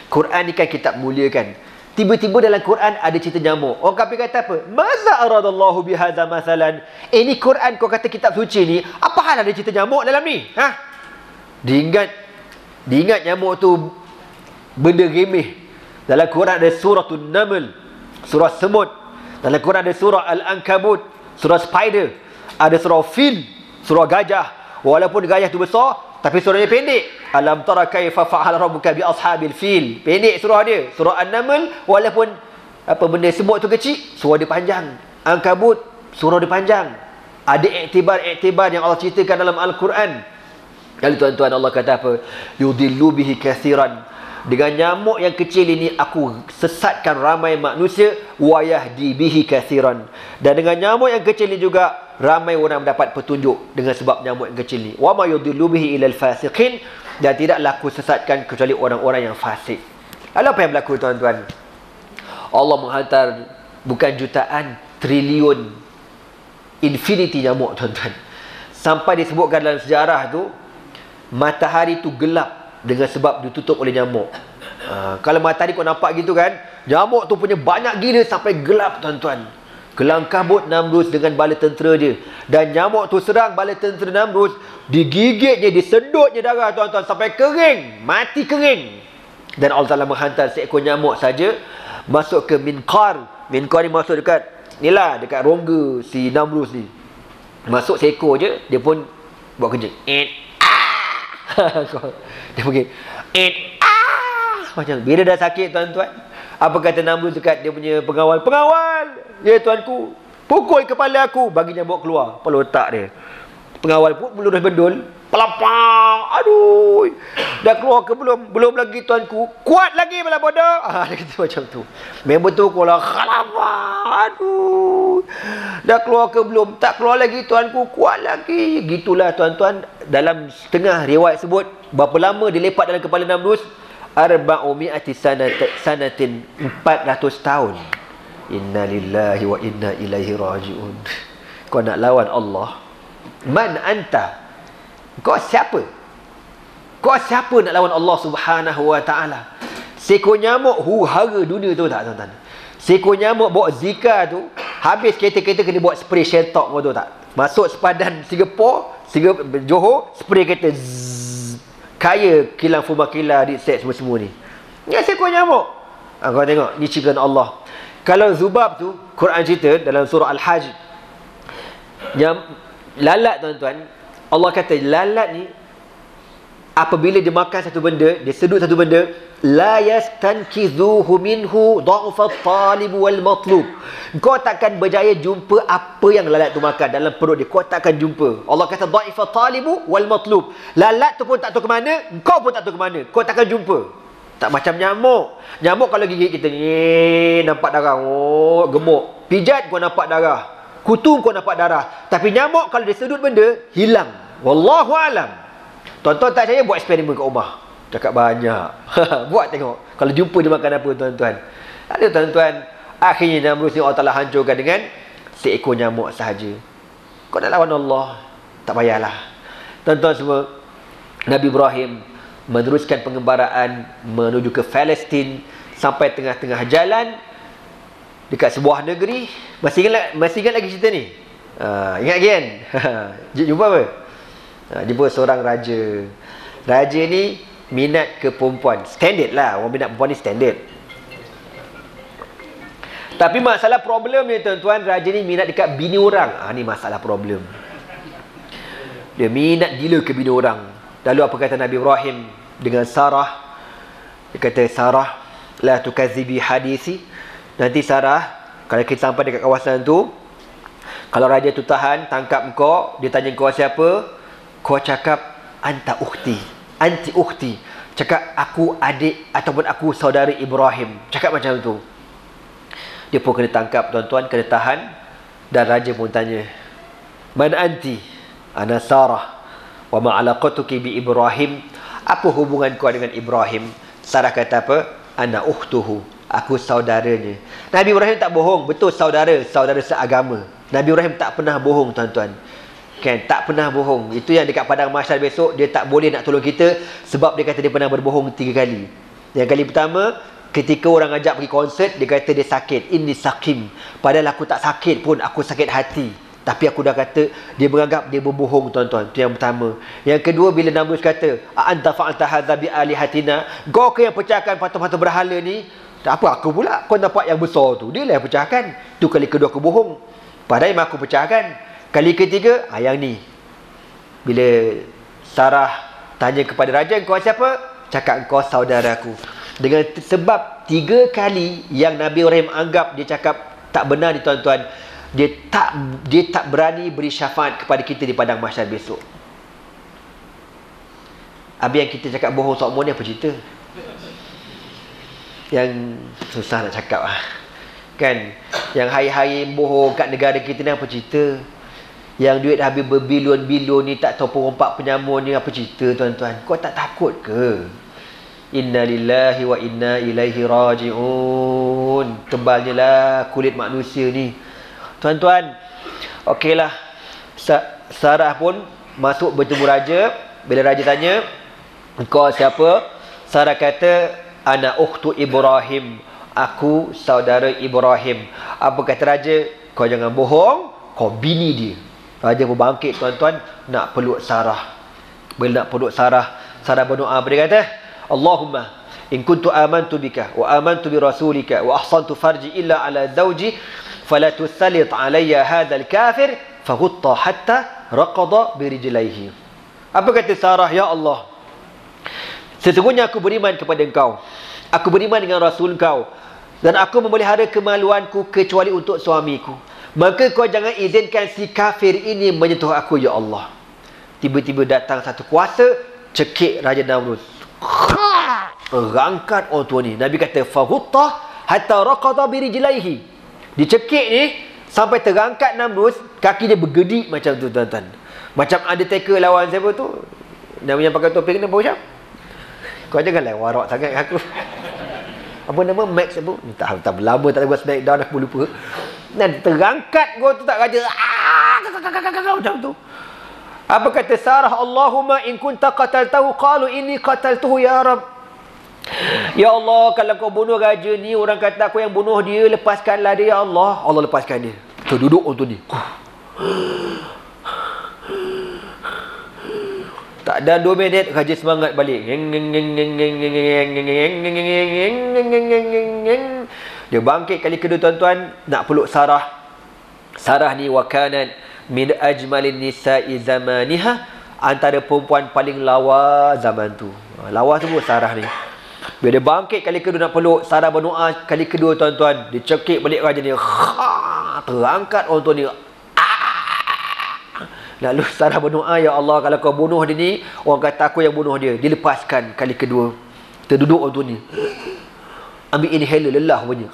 Quran ni kan kitab mulia kan. Tiba-tiba dalam Quran ada cerita nyamuk. Orang kafir kata apa? Maza aradallahu bihadza masalan. Ini Quran kau kata kitab suci ni, apa hal ada cerita nyamuk dalam ni? Diingat nyamuk tu benda remeh. Dalam Quran ada suratul Naml, surah semut. Dalam Quran ada surah Al-Ankabut, surah spider. Ada surah fil, surah gajah. Walaupun gajah tu besar, tapi surahnya pendek. Alam tara kaifa fa'ala rabbuka bi ashabil fil. Pendek surah dia. Surah An-Naml, walaupun apa benda semut tu kecil, surah dia panjang. Ankabut, surah dia panjang. Ada iktibar-iktibar yang Allah ceritakan dalam Al-Quran. Lalu tuan-tuan, Allah kata apa? Yudillu bihi kathiran. Dengan nyamuk yang kecil ini aku sesatkan ramai manusia, wa yahdi bihi kathiran. Dan dengan nyamuk yang kecil ini juga ramai orang mendapat petunjuk dengan sebab nyamuk yang kecil ini. Wa ma yudillu bihi ilal fasiqin. Dan tidaklah aku sesatkan kecuali orang-orang yang fasik. Lalu apa yang berlaku tuan-tuan? Allah menghantar bukan jutaan, triliun, infinity nyamuk tuan-tuan. Sampai disebutkan dalam sejarah tu, matahari tu gelap dengan sebab ditutup oleh nyamuk. Kalau matahari kau nampak gitu kan, nyamuk tu punya banyak gila sampai gelap tuan-tuan. Kelang kabut Namrus dengan bala tentera dia. Dan nyamuk tu serang bala tentera Namrus, digigitnya, disedutnya darah tuan-tuan sampai kering, mati kering. Dan Allah Ta'ala menghantar seekor nyamuk saja masuk ke minqar. Minqar ni masuk dekat inilah, dekat rongga si Namrus ni. Masuk seekor je, dia pun buat kerja. Dia pergi macam bila dah sakit tuan-tuan, apa kata Namrus dekat dia punya pengawal? Pengawal, ya tuanku, pukul kepala aku, bagi nyamuk keluar kepala otak dia. Pengawal pun melurus bendul, pelapang, aduh, dah keluar ke belum? Belum lagi tuanku, kuat lagi bala bodoh. Dia kata macam tu. Member tu kalau khalafah, aduh, dah keluar ke belum? Tak keluar lagi tuanku, kuat lagi. Gitulah tuan-tuan, dalam setengah riwayat sebut berapa lama dia lepak dalam kepala Namrus? 400 sanatin, 400 tahun. Inna lillahi wa inna ilaihi raji'un. Kau nak lawan Allah? Man anta? Kau siapa? Kau siapa nak lawan Allah Subhanahu wa ta'ala? Seekor nyamuk huru-hara dunia tu tak tuan-tuan? Seekor nyamuk bawa Zika tu, habis kereta-kereta kena buat spray Sheltok, kau tahu tak? Masuk sepadan Singapore, Johor, spray kereta zzz, kaya kilang Fumakila di set semua-semua ni. Ni seekor nyamuk. Kau tengok, ni ciptaan Allah. Kalau Zubab tu, Quran cerita dalam surah Al-Hajj, lalat tuan-tuan, Allah kata lalat ni apabila dia makan satu benda, dia sedut satu benda, la yastankizuhu minhu dha'fa at-talib wal matlub. Kau takkan berjaya jumpa apa yang lalat tu makan dalam perut dia. Kau takkan jumpa. Allah kata dha'fa at-talib wal matlub. Lalat tu pun tak tahu ke mana, kau pun tak tahu ke mana. Kau takkan jumpa. Tak macam nyamuk. Nyamuk kalau gigit kita ni nampak darah, oh gemuk. Pijat kau nampak darah. Kutu kau nampak darah. Tapi nyamuk kalau dia sedut benda, hilang. Wallahu alam. Tuan-tuan tak percaya, buat eksperimen kat rumah. Cakap banyak. Buat tengok. Kalau jumpa dia makan apa tuan-tuan. Ada tuan-tuan. Akhirnya Namrus ni Allah Ta'ala hancurkan dengan seekor nyamuk sahaja. Kau nak lawan Allah, tak payahlah. Tuan-tuan semua, Nabi Ibrahim meneruskan pengembaraan menuju ke Palestin. Sampai tengah-tengah jalan dekat sebuah negeri. Masih ingat lagi cerita ni? Ingat kan? Jumpa apa? Jumpa seorang raja. Raja ni minat ke perempuan. Standard lah, orang minat perempuan ni standard. Tapi masalah problem ni tuan-tuan, raja ni minat dekat bini orang. Ni masalah problem. Dia minat gila ke bini orang. Lalu apa kata Nabi Ibrahim dengan Sarah? Dia kata, Sarah, la tukazibi hadisi. Nanti Sarah, kalau kita sampai dekat kawasan tu, kalau raja tu tahan, tangkap kau, dia tanya kau siapa, kau cakap anta ukhti, anti ukhti. Cakap aku adik ataupun aku saudara Ibrahim. Cakap macam tu. Dia pun kena tangkap tuan-tuan, kena tahan. Dan raja pun tanya, man anti? Ana Sarah. Wa ma alaqatuki bi Ibrahim? Apa hubungan kau dengan Ibrahim? Sarah kata apa? Ana ukhtuhu. Aku saudaranya. Nabi Ibrahim tak bohong. Betul saudara, saudara seagama. Nabi Ibrahim tak pernah bohong tuan-tuan. Kan, tak pernah bohong. Itu yang dekat padang mahsyar besok dia tak boleh nak tolong kita sebab dia kata dia pernah berbohong 3 kali. Yang kali pertama, ketika orang ajak pergi konsert, dia kata dia sakit. Inni sakim. Padahal aku tak sakit pun, aku sakit hati. Tapi aku dah kata dia menganggap dia berbohong tuan-tuan. Itu yang pertama. Yang kedua, bila Namrus kata, a'anta fa'alta hadza bi alihatina? Kau ke yang pecahkan patung-patung berhala ni? Tak apa, aku pula. Kau nampak yang besar tu, dia lah yang pecahkan. Tu kali kedua aku bohong. Padahal memang aku pecahkan. Kali ketiga, yang ni. Bila Sarah tanya kepada raja, kau siapa? Cakap kau saudaraku. Dengan sebab 3 kali yang Nabi Ibrahim anggap dia cakap tak benar ni tuan-tuan, dia tak berani beri syafaat kepada kita di padang mahsyar besok. Habis yang kita cakap bohong sokmo ni apa cerita? Yang susah nak cakap lah. Kan? Yang hari-hari bohong kat negara kita ni apa cerita? Yang duit habis berbilion-bilion ni tak tahu perompak penyamun ni apa cerita tuan-tuan? Kau tak takut ke? Inna lillahi wa inna ilaihi raji'un. Tebalnya lah kulit manusia ni. Tuan-tuan, okeylah. Sarah pun masuk bertemu raja. Bila raja tanya, engkau siapa? Sarah kata, ana ukhtu Ibrahim, aku saudara Ibrahim. Apa kata raja? Kau jangan bohong, kau bini dia. Raja pun bangkit tuan-tuan, nak peluk Sarah. Bila nak peluk Sarah, Sarah berdoa, dia kata, Allahumma in kuntu amantu bika wa amantu bi rasulika wa ahsantu farji illa ala zawji fala tusallit alayya hadzal kafir faghutta hatta raqada bi rijlaihi. Apa kata Sarah? Ya Allah, sesungguhnya aku beriman kepada engkau, aku beriman dengan rasul engkau, dan aku memelihara kemaluanku kecuali untuk suamiku. Maka kau jangan izinkan si kafir ini menyentuh aku, ya Allah. Tiba-tiba datang satu kuasa, cekik Raja Namrud, rangkat orang tua ni. Nabi kata faghutta hatta raqada bi rijlaihi. Dicekik ni sampai terangkat Namrud, kaki dia bergedik macam tu tuan-tuan. Macam Undertaker lawan siapa tu, nama yang pakai topi kena macam. Kau janganlah warak sangat dengan aku. Apa nama? Max apa? Tak lama tak buat Smackdown, aku lupa. Dan terangkat kau tu tak raja. Macam tu. Apa kata Sarah? Allahumma in kunta qataltahu qalu inni qataltuhu ya Rabb. Ya Allah, kalau kau bunuh raja ni, orang kata aku yang bunuh dia, lepaskanlah dia ya Allah. Allah lepaskan dia. Terduduk untuk ni. Tak ada 2 minit, raja semangat balik. Dia bangkit kali kedua tuan-tuan, nak peluk Sarah. Sarah ni wakanat min ajmalin nisa'i zamaniha, antara perempuan paling lawa zaman tu. Lawa semua Sarah ni. Bila dia bangkit kali kedua nak peluk, Sarah berdoa kali kedua tuan-tuan. Dia cekik balik raja ni. Terangkat orang tu ni. Lalu Sarah berdoa, ya Allah, kalau kau bunuh dia ni, orang kata aku yang bunuh dia. Dilepaskan kali kedua. Terduduk orang tu ni. Ambil inhaler, lelah punya.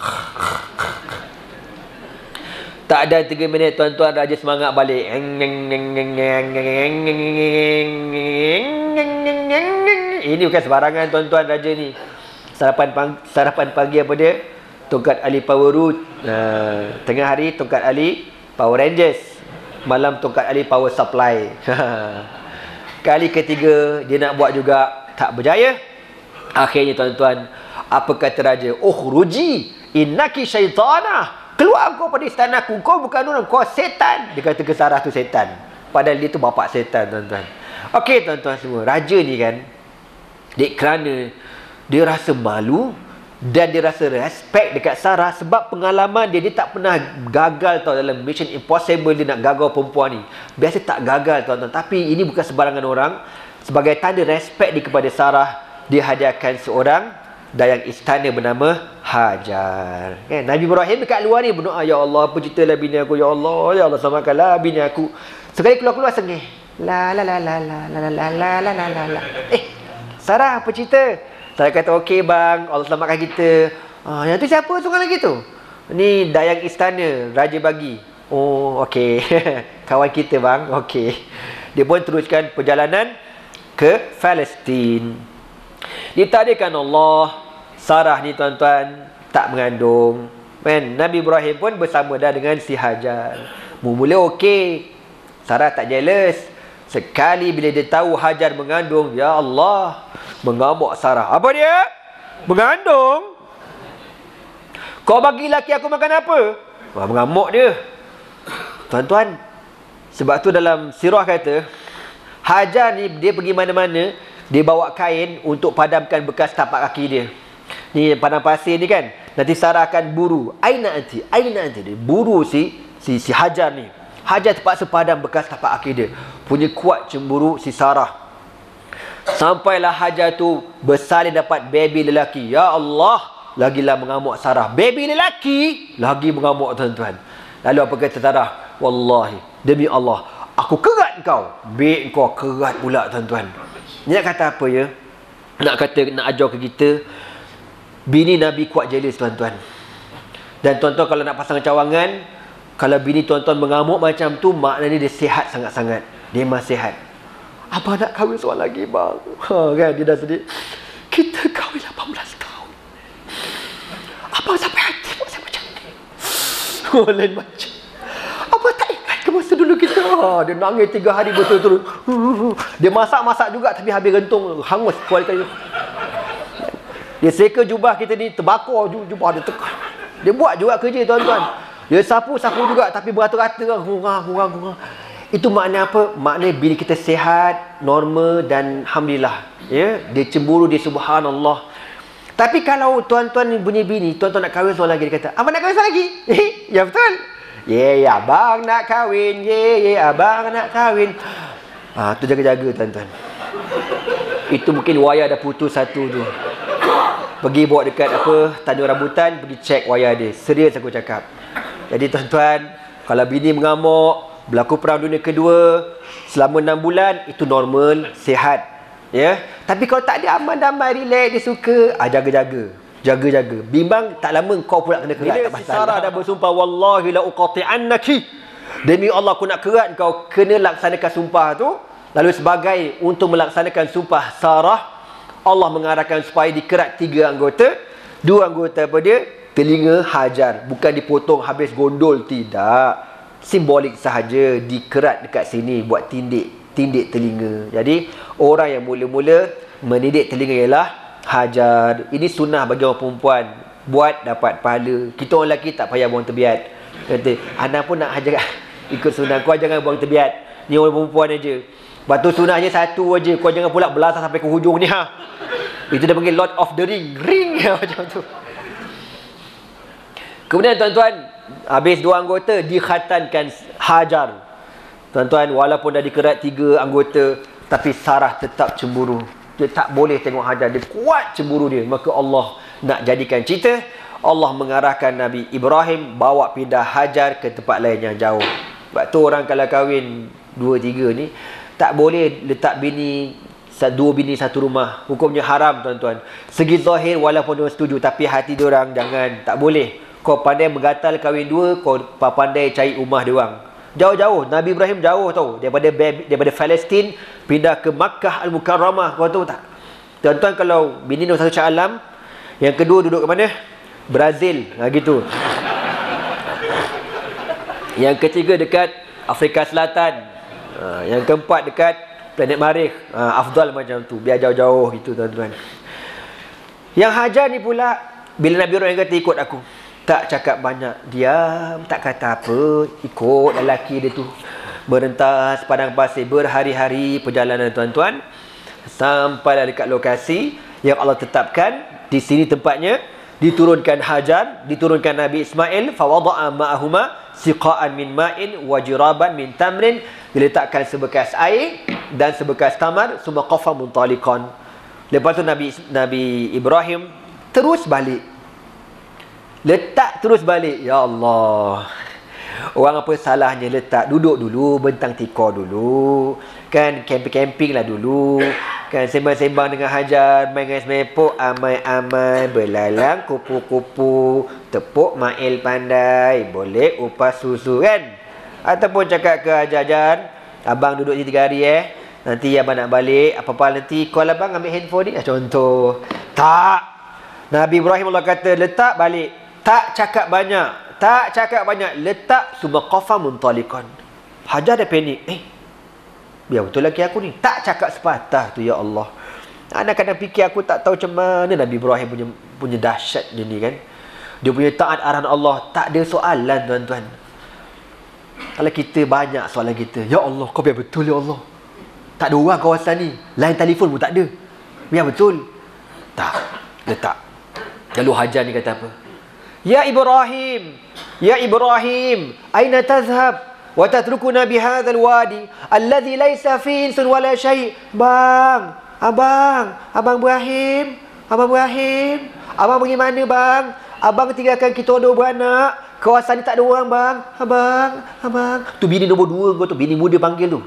Tak ada 3 minit tuan-tuan, raja semangat balik. Ini bukan sebarangan tuan-tuan, raja ni. Sarapan pagi apa dia? Tongkat Ali Power Root. Tengah hari tongkat Ali Power Rangers. Malam tongkat Ali Power Supply. Kali ketiga dia nak buat juga, tak berjaya. Akhirnya tuan-tuan, apa kata raja? Ukhruji innaki syaitana. Keluar kau pada istana aku. Kau bukan orang, kau setan. Dia kata ke Sarah tu setan. Padahal dia tu bapak setan tuan-tuan. Okey tuan-tuan semua, raja ni kan, kerana dia rasa malu dan dia rasa respect dekat Sarah sebab pengalaman dia tak pernah gagal tau dalam Mission Impossible. Dia nak gagal perempuan ni, biasa tak gagal tuan-tuan. Tapi ini bukan sebarangan orang. Sebagai tanda respect dia kepada Sarah, dia hadiahkan seorang dayang istana bernama Hajar. Nabi Ibrahim dekat luar ni berdoa, ya Allah, apa ceritalah bini aku, ya Allah, ya Allah, selamatkanlah bini aku. Sekali keluar-keluar sengih, la la la la la la la la la la la. Sarah, apa cerita? Saya kata, okey bang, Allah selamatkan kita. Yang tu siapa seorang lagi tu? Ni dayang istana, raja bagi. Oh, okey. Kawan kita bang, okey. Dia pun teruskan perjalanan ke Palestin. Ditakdirkan Allah, Sarah ni tuan-tuan tak mengandung. Nabi Ibrahim pun bersama dah dengan si Hajar. Mula-mula okey, Sarah tak jealous. Sekali bila dia tahu Hajar mengandung, ya Allah, mengamuk Sarah. Apa dia? Mengandung? Kau bagi laki aku makan apa? Mengamuk dia. Tuan-tuan, sebab tu dalam sirah kata, Hajar ni dia pergi mana-mana, dia bawa kain untuk padamkan bekas tapak kaki dia. Ni padang pasir ni kan, nanti Sarah akan buru. Aina anti. Dia buru si Hajar ni. Hajar terpaksa padam bekas tapak kaki dia. Punya kuat cemburu si Sarah. Sampailah Hajar tu bersalin dapat baby lelaki. Ya Allah, lagilah mengamuk Sarah. Baby lelaki lagi mengamuk tuan-tuan. Lalu apa kata Sarah? Wallahi, demi Allah, aku kerat kau. Bek kau kerat pula tuan-tuan. Ni nak kata apa ya? Nak ajar ke kita, bini Nabi kuat jealous tuan-tuan. Dan tuan-tuan kalau nak pasang cawangan, kalau bini tuan-tuan mengamuk macam tu, maknanya dia sihat sangat-sangat. Dia masih sihat. Abang nak kahwin seorang lagi bang. Kan dia dah sedih. Kita kahwin 18 tahun. Abang sampai hati buat saya macam ni. Lain macam. Abang tak ingat ke masa dulu kita. Dia nangis 3 hari betul-betul. Dia masak-masak juga tapi habis rentung, hangus kualitas. Dia seka jubah kita ni, terbakar jubah dia tekak. Dia buat juga kerja tuan-tuan. Dia sapu-sapu juga tapi beratur-ratur, hurang. Itu makna apa? Makna bila kita sihat, normal dan alhamdulillah. Ya, dia cemburu, dia subhanallah. Tapi kalau tuan-tuan ni punya bini, tuan-tuan nak kahwin seorang lagi, dia kata, "Abang nak kahwin seorang lagi?" Ya betul. Ya, abang nak kahwin. Ya, abang nak kahwin. Tu jaga-jaga tuan-tuan. Itu mungkin wayar dah putus satu tu. Pergi bawa dekat tanjung rambutan, pergi cek wayar dia. Serius aku cakap. Jadi tuan-tuan, kalau bini mengamuk, berlaku perang dunia kedua selama 6 bulan, itu normal, sihat. Ya. Tapi kalau tak ada aman damai, relax, dia suka, jaga-jaga. Bimbang tak lama kau pula kena kerat. Bila si Sarah dah bersumpah, wallahi la uqati'annaki, demi Allah aku nak kerat kau, kena laksanakan sumpah tu. Lalu sebagai untuk melaksanakan sumpah Sarah, Allah mengarahkan supaya dikerat 3 anggota. 2 anggota apa dia? Telinga Hajar. Bukan dipotong habis gondol, tidak. Simbolik sahaja, dikerat dekat sini buat tindik telinga. Jadi orang yang mula-mula mendidik telinga ialah Hajar. Ini sunnah bagi orang perempuan, buat dapat pahala. Kita orang lelaki tak payah buang terbiat. Kata, anda pun nak hajar ikut sunnah, kau jangan buang terbiat. Ni orang perempuan aja. Batu sunnahnya satu aja, kau jangan pula belasah sampai ke hujung ni ha. Itu dia panggil Lord of the Ring macam tu. Kemudian tuan-tuan, habis 2 anggota dikhatankan Hajar. Tuan-tuan, walaupun dah dikerat 3 anggota, tapi Sarah tetap cemburu. Dia tak boleh tengok Hajar, dia kuat cemburu dia. Maka Allah nak jadikan cerita, Allah mengarahkan Nabi Ibrahim bawa pindah Hajar ke tempat lain yang jauh. Sebab tu orang kalau kahwin 2-3 ni, tak boleh letak bini 2 bini satu rumah. Hukumnya haram tuan-tuan. Segi zahir walaupun dia setuju, tapi hati dia orang jangan, tak boleh. Kau pandai menggatal kahwin 2, kau pandai cari rumah dia orang. Jauh-jauh. Nabi Ibrahim jauh tau. Daripada Palestin pindah ke Makkah Al-Mukarramah. Kau tahu tak? Tuan-tuan, kalau bini nombor 1 Shah Alam, yang kedua duduk ke mana? Brazil. Gitu. Yang ketiga dekat Afrika Selatan. Yang keempat dekat planet Marikh. Afdal macam tu. Biar jauh-jauh gitu tuan-tuan. Yang Hajar ni pula, bila Nabi Ibrahim kata ikut aku, tak cakap banyak, diam, tak kata apa, ikut lelaki dia tu. Merentas padang pasir berhari-hari perjalanan tuan-tuan, sampailah dekat lokasi yang Allah tetapkan. Di sini tempatnya, diturunkan Hajar, diturunkan Nabi Ismail, fa wada'a ma'ahuma siqa'an min ma'in wa jiraban min tamrin, diletakkan sebekas air dan sebekas tamar, summa qafa muntaliqan. Lepas tu Nabi Ibrahim terus balik. Letak terus balik. Ya Allah. Orang apa salahnya letak, duduk dulu, bentang tikar dulu. Kan camping-camping lah dulu. Kan sembang-sembang dengan Hajar, main dengan semepok, amai-amai, belalang kupu-kupu, tepuk mail pandai, boleh upas susu kan. Ataupun cakap ke Hajar, abang duduk ni 3 hari nanti abang nak balik, apa-apa nanti call abang ambil handphone ni. Contoh. Tak. Nabi Ibrahim Allah kata letak balik. Tak cakap banyak. Letak summa qafa muntaliqan. Hajar dah panik. Biar betul laki aku ni. Tak cakap sepatah tu, ya Allah. Anak kadang fikir aku tak tahu macam mana Nabi Ibrahim punya dahsyat dia ni kan. Dia punya taat arahan Allah. Tak ada soalan tuan-tuan. Kalau kita banyak soalan kita. Ya Allah, kau biar betul ya Allah. Tak ada orang kawasan ni. Line telefon pun tak ada. Biar betul. Tak. Letak. Lalu Hajar ni kata apa? Ya Ibrahim, aina tazhab wa tatrukuna bi hadzal wadi alladhi laysa fihi insun wala syai'. Abang Ibrahim, abang pergi mana bang? Abang tinggalkan kita 2 beranak, kawasan ni tak ada orang bang. Abang. Tu bini nombor 2 kau tu, bini muda panggil tu.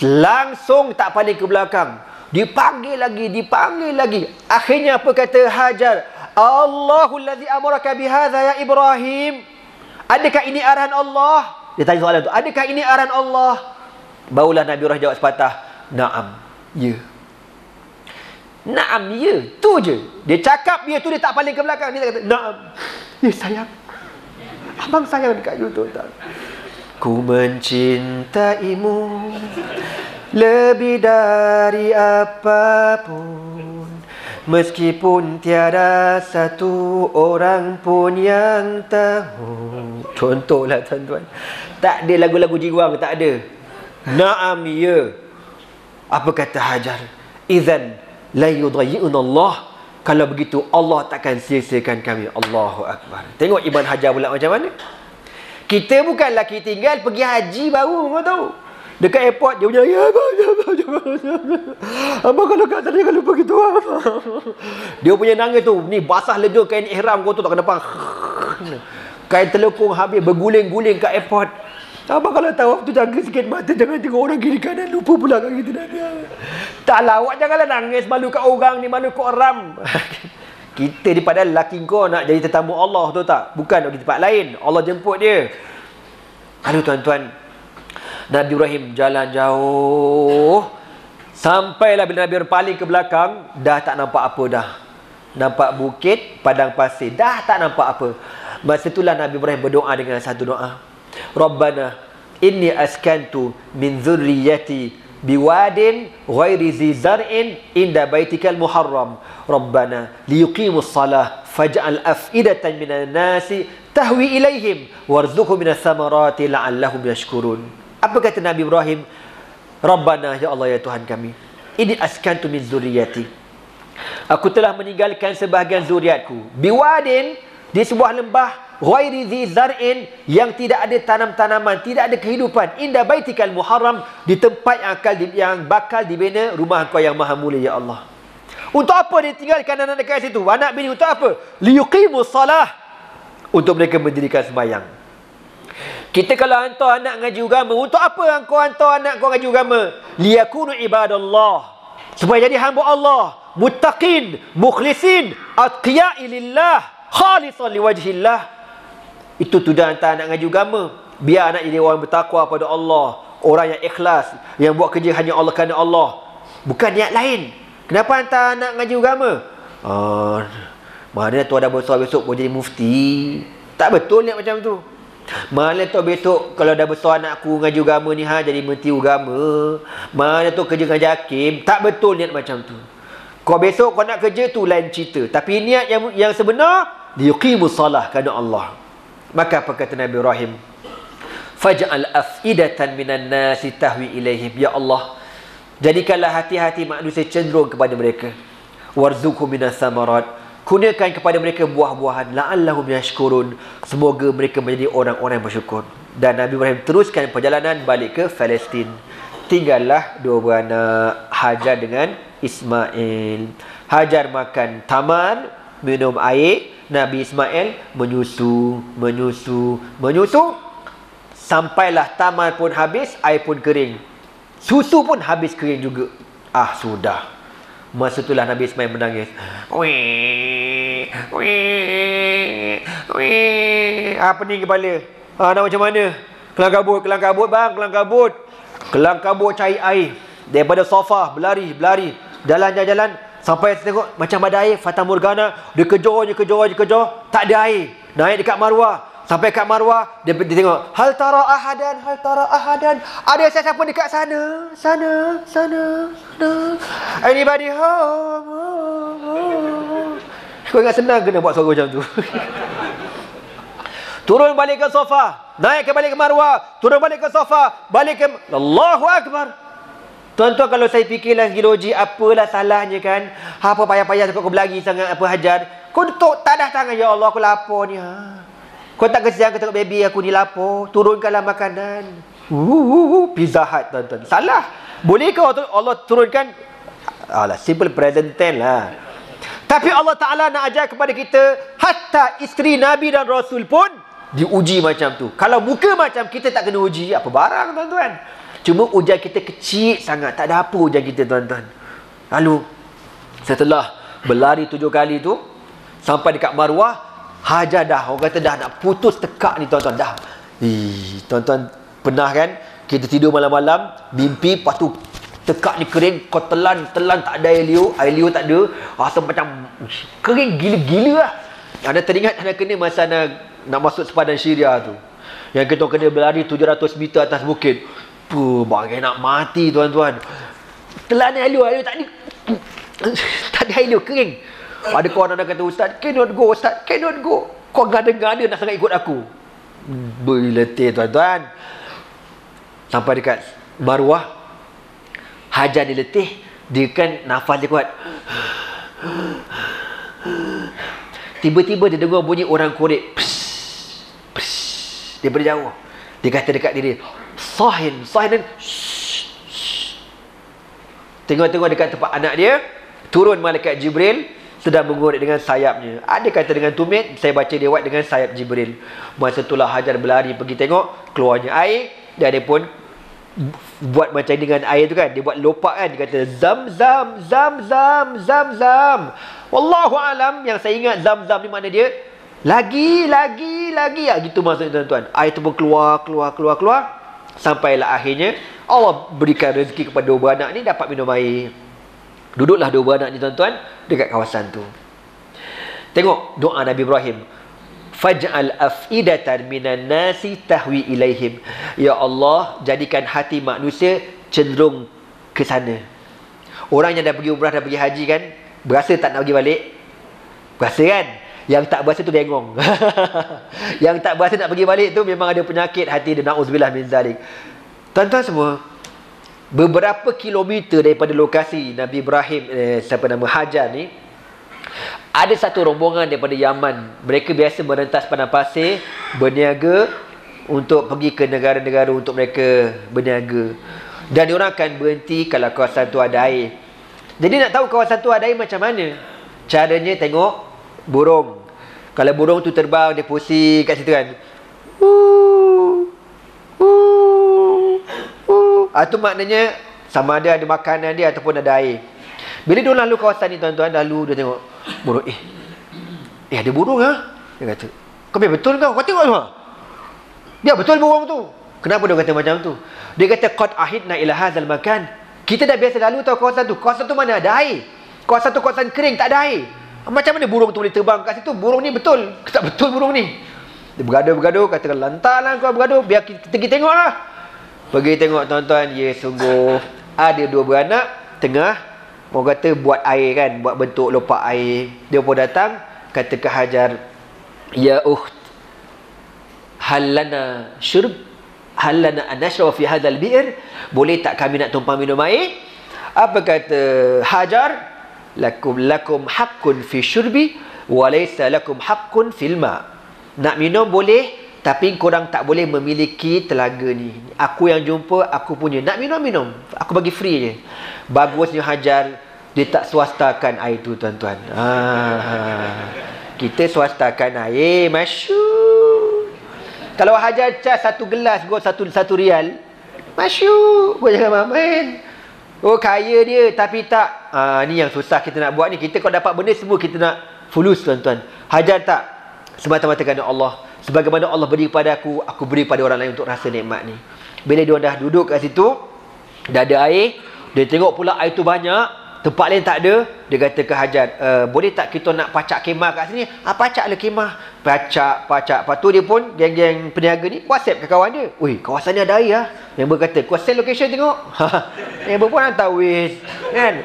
Langsung tak paling ke belakang. Dipanggil lagi. Akhirnya apa kata Hajar? Allahul ladzi amaraka bihadza ya Ibrahim. Adakah ini arahan Allah? Dia tanya soalan tu. Adakah ini arahan Allah? Barulah Nabi Ibrahim jawab sepatah, Naam. Ya. Naam, ya. Tu je. Dia cakap ya tu, dia tak paling ke belakang. Dia kata, Naam. Ya sayang. Abang sayang dekat you tu. ku mencintaimu lebih dari apapun, meskipun tiada satu orang pun yang tahu. Contohlah tuan-tuan, tak ada lagu-lagu jiwang, tak ada. Naam ya. Apa kata Hajar? Idzan la yudayyi'una Allah. Kalau begitu Allah takkan sia-siakan kami. Allahu Akbar. Tengok Ibn Hajar pula macam mana. Kita bukanlah kita tinggal pergi haji baru, kau tahu. Dekat airport dia punya, ya abang kalau kat sana jangan lupa gitu. Dia punya nangis tu, ni basah lega kain ihram kau tu tak kena pang. Kain telekung habis berguling-guling kat airport. Abang kalau tahu waktu jaga sikit mata, jangan tengok orang kiri kanan, lupa pula kat kita dah. Tak lawak, janganlah nangis, malu kat orang ni, malu kat orang. Kita ni padahal laki kau nak jadi tetamu Allah, tahu tak? Bukan nak di tempat lain, Allah jemput dia. Lalu tuan-tuan, Nabi Ibrahim jalan jauh, sampailah bila Nabi berpaling ke belakang, dah tak nampak apa dah. Nampak bukit, padang pasir, dah tak nampak apa. Masa itulah Nabi Ibrahim berdoa dengan satu doa. Rabbana inni askantu min dzurriyyati biwadin ghairi zi zar'in inda baitikal muharram. Rabbana liyuqimus salah faj'al af'idatan minan nasi tahwi ilaihim warzuqhum minas samarati la'allahum yashkurun. Apa kata Nabi Ibrahim? Rabbana, ya Allah, ya Tuhan kami, inni askantu min dzurriyyati, aku telah meninggalkan sebahagian zuriatku, biwadin, di sebuah lembah, ghairi zi zar'in, yang tidak ada tanam-tanaman, tidak ada kehidupan, inda baitikal muharram, di tempat yang bakal dibina rumah Engkau yang maha mulia, ya Allah. Untuk apa dia tinggalkan anak dekat situ? Anak bini untuk apa? Liyuqimus salah, untuk mereka mendirikan sembahyang. Kita kalau hantar anak ngaji agama, untuk apa engkau hantar anak kau ngaji agama? Liyakunu ibadallah, supaya jadi hamba Allah, muttaqin, mukhlisin, atqiya'i lillah, khalisan liwajhillah. Itu tujuan hantar anak ngaji agama. Biar anak jadi orang bertakwa pada Allah, orang yang ikhlas, yang buat kerja hanya Allah kerana Allah, bukan niat lain. Kenapa hantar anak ngaji agama? Mana tu ada besar besok mau jadi mufti? Tak betul niat macam tu. Mana tu besok kalau dah besar anakku ngaji agama ni jadi menteri agama. Mana tu kerja ngaji hakim. Tak betul niat macam tu. Kau besok kau nak kerja tu lain cerita. Tapi niat yang sebenar, liyuqimus salah kerana Allah. Maka apa kata Nabi Ibrahim? Faj'al af'idatan minan nasi tahwi ilaihim. Ya Allah, jadikanlah hati-hati manusia cenderung kepada mereka. Warzuqhum minas samarat, kurniakan kepada mereka buah-buahan, la'allahum yashkurun, semoga mereka menjadi orang-orang yang bersyukur. Dan Nabi Ibrahim teruskan perjalanan balik ke Palestin. Tinggallah dua beranak, Hajar dengan Ismail. Hajar makan tamar, minum air. Nabi Ismail menyusu. Sampailah tamar pun habis, air pun kering, susu pun habis kering juga. Sudah. Masa itulah Nabi Ismail menangis. Apa ni kepala? Nak macam mana? Kelang kabut bang, kelang kabut cari air. Daripada sofa berlari, jalan, sampai tengok macam ada air, Fata Morgana. Dia kejar, tak ada air. Naik dekat Marwah. Sampai kat Marwah, dia tengok, hal tara ahadan. Ada siapa dekat sana. Anybody home? Kau ingat senang kena buat suara macam tu. Turun balik ke sofa, naik balik ke Marwah, turun balik ke sofa, balik ke Allahu Akbar. Tuan-tuan, kalau saya fikirlah geologi, apalah salahnya kan? Apa payah-payah kau berlari sangat apa Hajar? Kau tak dah tangan, ya Allah, aku lapar ni. Kau tak kesian ke tengok baby aku ni lapar? Turunkanlah makanan. Pizza Hut, tuan-tuan. Salah. Bolehkah Allah turunkan? Simple present tense lah. Tapi Allah Ta'ala nak ajar kepada kita, hatta isteri Nabi dan Rasul pun diuji macam tu. Kalau muka macam kita tak kena uji, apa barang, tuan-tuan? Cuma ujian kita kecil sangat. Tak ada apa ujian kita, tuan-tuan. Lalu, setelah berlari 7 kali tu, sampai dekat Marwah, Hajar dah, orang kata dah nak putus tekak ni, tuan-tuan. Dah. Tuan-tuan pernah kan, kita tidur malam-malam, mimpi, lepas tu tekak ni kering, kau telan tak ada air liur tak ada, rasa macam kering gila-gila lah. Anda teringat anda kena masa nak masuk sepadan Syria tu. Yang kita kena berlari 700 meter atas bukit. Bagai nak mati tuan-tuan. Telan ni alu tak ada. Tak ada alu, kering. Ada kawan nak kata, Ustaz, cannot go, Ustaz, cannot go. Kau ngada-ngada nak sangat ikut aku. Berletih tuan-tuan. Sampai dekat Marwah. Hajar dia letih. Dia kan nafas dia kuat. Tiba-tiba dia dengar bunyi orang korek. Daripada jauh. Dia kata dekat diri, Sahin. Tengok-tengok dekat tempat anak dia. Turun malaikat Jibril, sedang mengorek dengan sayapnya. Ada kata dengan tumit, saya baca lewat dengan sayap Jibril. Masa itulah Hajar berlari pergi tengok, keluarnya air. Dan dia pun buat macam dengan air tu kan. Dia buat lopak kan. Dia kata Zam-zam. Wallahu alam. Yang saya ingat Zam-zam ni mana dia, lagi. Gitu maksudnya tuan-tuan. Air tu pun keluar. Sampailah akhirnya Allah berikan rezeki kepada dua beranak ni dapat minum air. Duduklah dua beranak ni tuan-tuan dekat kawasan tu. Tengok doa Nabi Ibrahim. Faj'al af'idatan minan nasi tahwi ilaihim. Ya Allah, jadikan hati manusia cenderung ke sana. Orang yang dah pergi umrah, dah pergi haji kan, berasa tak nak pergi balik? Berasa kan? Yang tak berasa tu bengong. Yang tak berasa nak pergi balik tu memang ada penyakit hati dia, na'udzubillah min zalik. Tuan-tuan semua, beberapa kilometer daripada lokasi Nabi Ibrahim Hajar ni, ada satu rombongan daripada Yaman. Mereka biasa merentas padang pasir, berniaga untuk pergi ke negara-negara untuk mereka berniaga. Dan diorang akan berhenti kalau kawasan tu ada air. Jadi nak tahu kawasan tu ada air macam mana? Caranya tengok burung. Kalau burung tu terbang, dia pusing kat situ kan. Itu maknanya sama ada makanan dia ataupun ada air. Bila dia lalu kawasan ni tuan-tuan, lalu dia tengok burung. Ada burung ha? Dia kata, kau biar betul kau tengok semua. Biar betul burung tu. Kenapa dia kata macam tu? Dia kata, qad ahidna ila hadzal makan. Kita dah biasa lalu tahu kawasan tu. Kawasan tu mana ada air? Kawasan tu kawasan kering, tak ada air. Macam mana burung tu boleh terbang kat situ? Burung ni betul. Tak betul burung ni. Dia bergaduh-bergaduh, katakan lantarlah kau bergaduh, biar kita pergi tengoklah. Pergi tengok tuan-tuan, ya sungguh ada dua beranak tengah, orang kata buat air kan, buat bentuk lopak air. Dia pun datang, kata ke Hajar, ya ukht, halana syurb, halana anashra fi hadzal bi'r, boleh tak kami nak tumpang minum air? Apa kata Hajar? Lakum haqqun fi syurbi wa laysa lakum haqqun fil ma. Nak minum boleh, tapi korang tak boleh memiliki telaga ni. Aku yang jumpa, aku punya. Nak minum, aku bagi free je. Bagusnya Hajar, dia tak swastakan air tu tuan-tuan. Kita swastakan air, masyur. Kalau Hajar cas satu gelas gua satu rial, masyur. Gua jangan main. Oh kaya dia, tapi tak. Ni yang susah kita nak buat ni. Kita kalau dapat benda semua kita nak fulus tuan-tuan. Hajar tak. Semata-mata kerana Allah. Sebagaimana Allah beri kepada aku beri pada orang lain untuk rasa nikmat ni. Bila dia dah duduk kat situ, dah ada air, dia tengok pula air tu banyak, tempat lain tak ada, dia kata ke Hajar, boleh tak kita nak pacak kemah kat sini? Pacaklah kemah. Pacak. Lepas tu dia pun, geng-geng peniaga ni WhatsApp ke kawan dia. Ui, kawasan ni ada air lah. Member kata, kau send location tengok. Member pun hantar wis. Kan?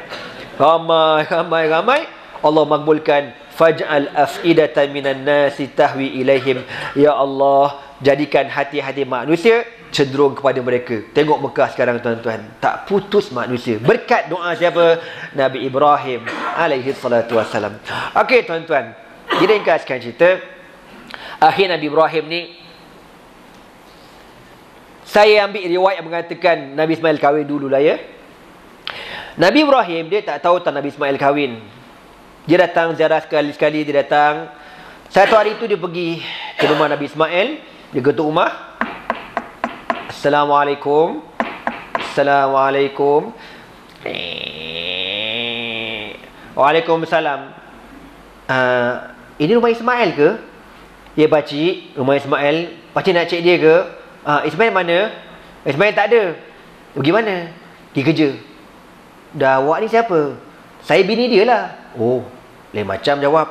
Ramai. Allah makbulkan. Faj'al af'idatan minan nasi tahwi ilaihim. Ya Allah, jadikan hati-hati manusia cenderung kepada mereka. Tengok Mekah sekarang tuan-tuan, tak putus manusia. Berkat doa siapa? Nabi Ibrahim alaihi salatu wassalam. Okey tuan-tuan, diringkaskan cerita. Akhir Nabi Ibrahim ni, saya ambil riwayat yang mengatakan Nabi Ismail kahwin dulu lah ya. Nabi Ibrahim dia tak tahu Nabi Ismail kahwin. Dia datang ziarah sekali-sekali, dia datang. Satu hari itu dia pergi ke rumah Nabi Ismail. Dia ketuk rumah. Assalamualaikum. Waalaikumsalam. Ini rumah Ismail ke? Ya pakcik, rumah Ismail. Pakcik nak cek dia ke? Ismail mana? Ismail tak ada. Pergi mana? Pergi kerja. Dah awak ni siapa? Saya bini dia lah. Oh, lain macam jawab.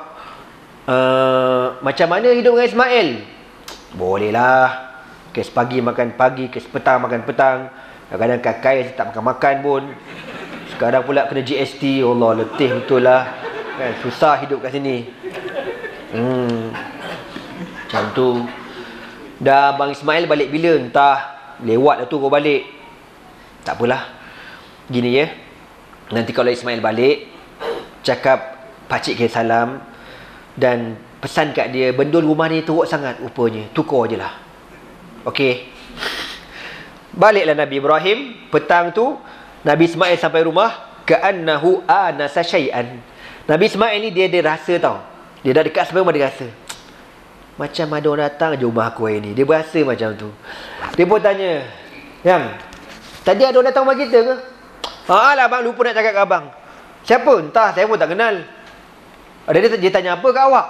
Macam mana hidup dengan Ismail? Boleh lah. Kes pagi makan pagi, kes petang makan petang. Kadang-kadang kakak tak makan-makan pun. Sekarang pula kena GST. Allah, letih betul lah. Kan, susah hidup kat sini. Macam tu. Dah Abang Ismail balik bila? Entah. Lewat dah tu kau balik. Tak apalah. Gini ya. Nanti kalau Ismail balik, cakap pakcik ke salam. Dan pesan kat dia, bendul rumah ni teruk sangat rupanya. Tukar je lah. Okey. Baliklah Nabi Ibrahim. Petang tu Nabi Ismail sampai rumah. Ka'annahu anasa syai'an. Nabi Ismail ni dia rasa tau. Dia dah dekat sampai rumah dia rasa, macam ada orang datang je rumah aku hari ni. Dia berasa macam tu. Dia pun tanya, Yang, tadi ada orang datang rumah kita ke? Alah abang, lupa nak cakap ke abang. Siapa? Entah, saya pun tak kenal. Dia tanya apa kat awak?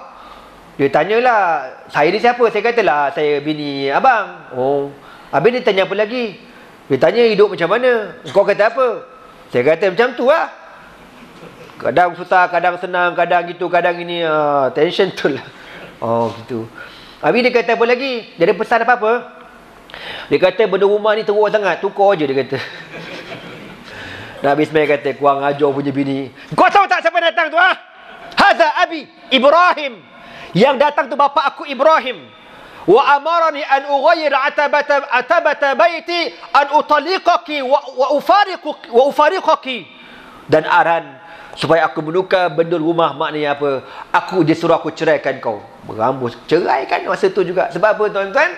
Dia tanyalah, saya ni siapa? Saya katalah, saya bini abang. Oh, habis dia tanya apa lagi? Dia tanya hidup macam mana? Kau kata apa? Saya kata macam tu lah. Kadang susah, kadang senang, kadang gitu, kadang ini. Tension tu lah. Oh gitu. Habis dia kata apa lagi? Dia ada pesan apa-apa? Dia kata benda rumah ni teruk sangat. Tukar je dia kata. Nabi Ismail kata, kurang ajar punya bini. Kau tahu tak siapa datang tu? Haza Abi Ibrahim. Yang datang tu bapa aku Ibrahim. Wa amarani an ughayyir atabata baiti an utaliqaki wa ufariqaki. Dan aran supaya aku menukar bendul rumah. Maknanya apa? Dia suruh aku ceraikan kau. Berambus ceraikan masa tu juga. Sebab apa tuan-tuan?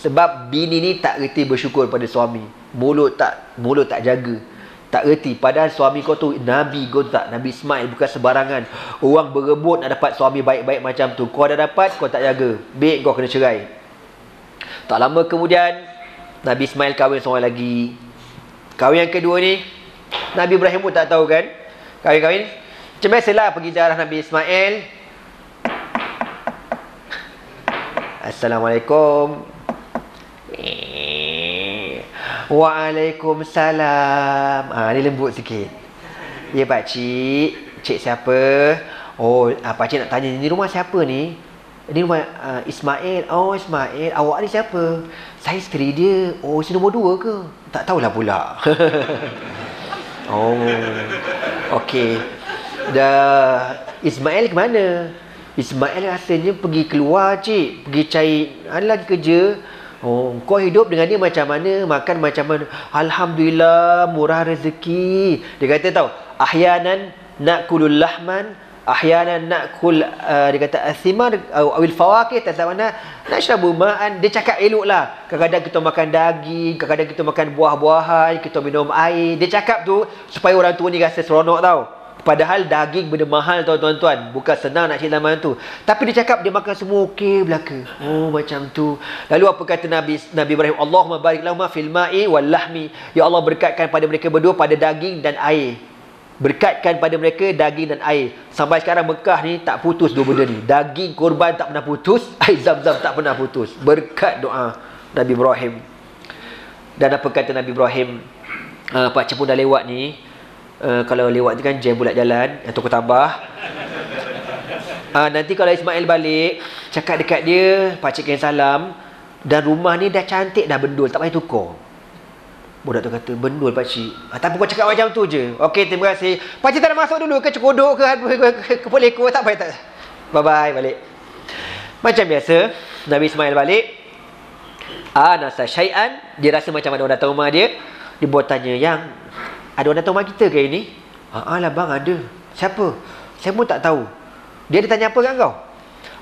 Sebab bini ni tak reti bersyukur pada suami. Mulut tak jaga. Tak reti. Padahal suami kau tu Nabi kau tak. Nabi Ismail bukan sebarangan. Orang berebut nak dapat suami baik-baik macam tu. Kau dah dapat, kau tak jaga. Baik, kau kena cerai. Tak lama kemudian Nabi Ismail kahwin seorang lagi. Kahwin yang kedua ni Nabi Ibrahim pun tak tahu kan. Kahwin-kahwin macam biasalah pergi ziarah Nabi Ismail. Assalamualaikum. Waalaikumsalam. Ni lembut sikit. Ya pakcik. Cik siapa? Oh, pakcik nak tanya, ni rumah siapa ni? Ni rumah Ismail. Oh, Ismail. Awak ni siapa? Saya isteri dia. Oh, si nombor 2 ke? Tak tahulah pula. Oh, okey. Dah Ismail ke mana? Ismail rasanya pergi keluar, cik. Pergi cari lagi kerja. Oh, kau hidup dengan dia macam mana? Makan macam mana? Alhamdulillah, murah rezeki. Dia kata tahu, ahyanan nakulul lahman, ahyanan nakul dia kata asimar awil fawakih, tak mana nashrabu ma'an. Dia cakap eloklah. Kadang-kadang kita makan daging, kadang-kadang kita makan buah-buahan, kita minum air. Dia cakap tu supaya orang tua ni rasa seronok tau. Padahal daging benda mahal tau tuan-tuan. Bukan senang nak cari zaman tu. Tapi dia cakap dia makan semua okey belaka. Oh macam tu. Lalu apa kata Nabi Ibrahim? Allahumma barik lahuma fil ma'i wal lahmi. Ya Allah, berkatkan pada mereka berdua pada daging dan air. Berkatkan pada mereka daging dan air. Sampai sekarang Mekah ni tak putus dua benda ni. Daging korban tak pernah putus, air zam-zam tak pernah putus. Berkat doa Nabi Ibrahim. Dan apa kata Nabi Ibrahim? Pakcik pun dah lewat ni. Kalau lewat tu kan jam bulat jalan atau aku tambah. Nanti kalau Ismail balik, cakap dekat dia, pakcik kirim salam. Dan rumah ni dah cantik dah, bendul, tak payah tukar. Budak tu kata, bendul pakcik. Tapi kau cakap macam tu je. Okey, terima kasih. Pakcik tak nak masuk dulu ke cekodok ke peleko, tak payah tak. Bye-bye, balik. Macam biasa, Nabi Ismail balik. Nasa syai'an, dia rasa macam ada orang datang rumah dia. Dia buat tanya, yang ada orang datang rumah kita ke ini? Lah bang, ada. Siapa? Saya pun tak tahu. Dia tanya apa kan kau?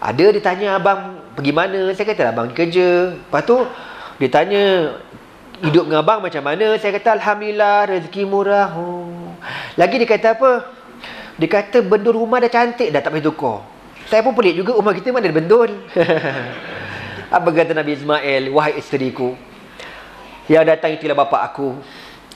Ada, dia tanya abang pergi mana. Saya kata abang kerja. Lepas tu dia tanya hidup dengan abang macam mana. Saya kata alhamdulillah, rezeki murah. Lagi dia kata apa? Dia kata bendul rumah dah cantik dah, tak payah tukar. Saya pun pelik juga, rumah kita mana ada bendul. Apa kata Nabi Ismail? Wahai isteriku, yang datang itulah bapa aku.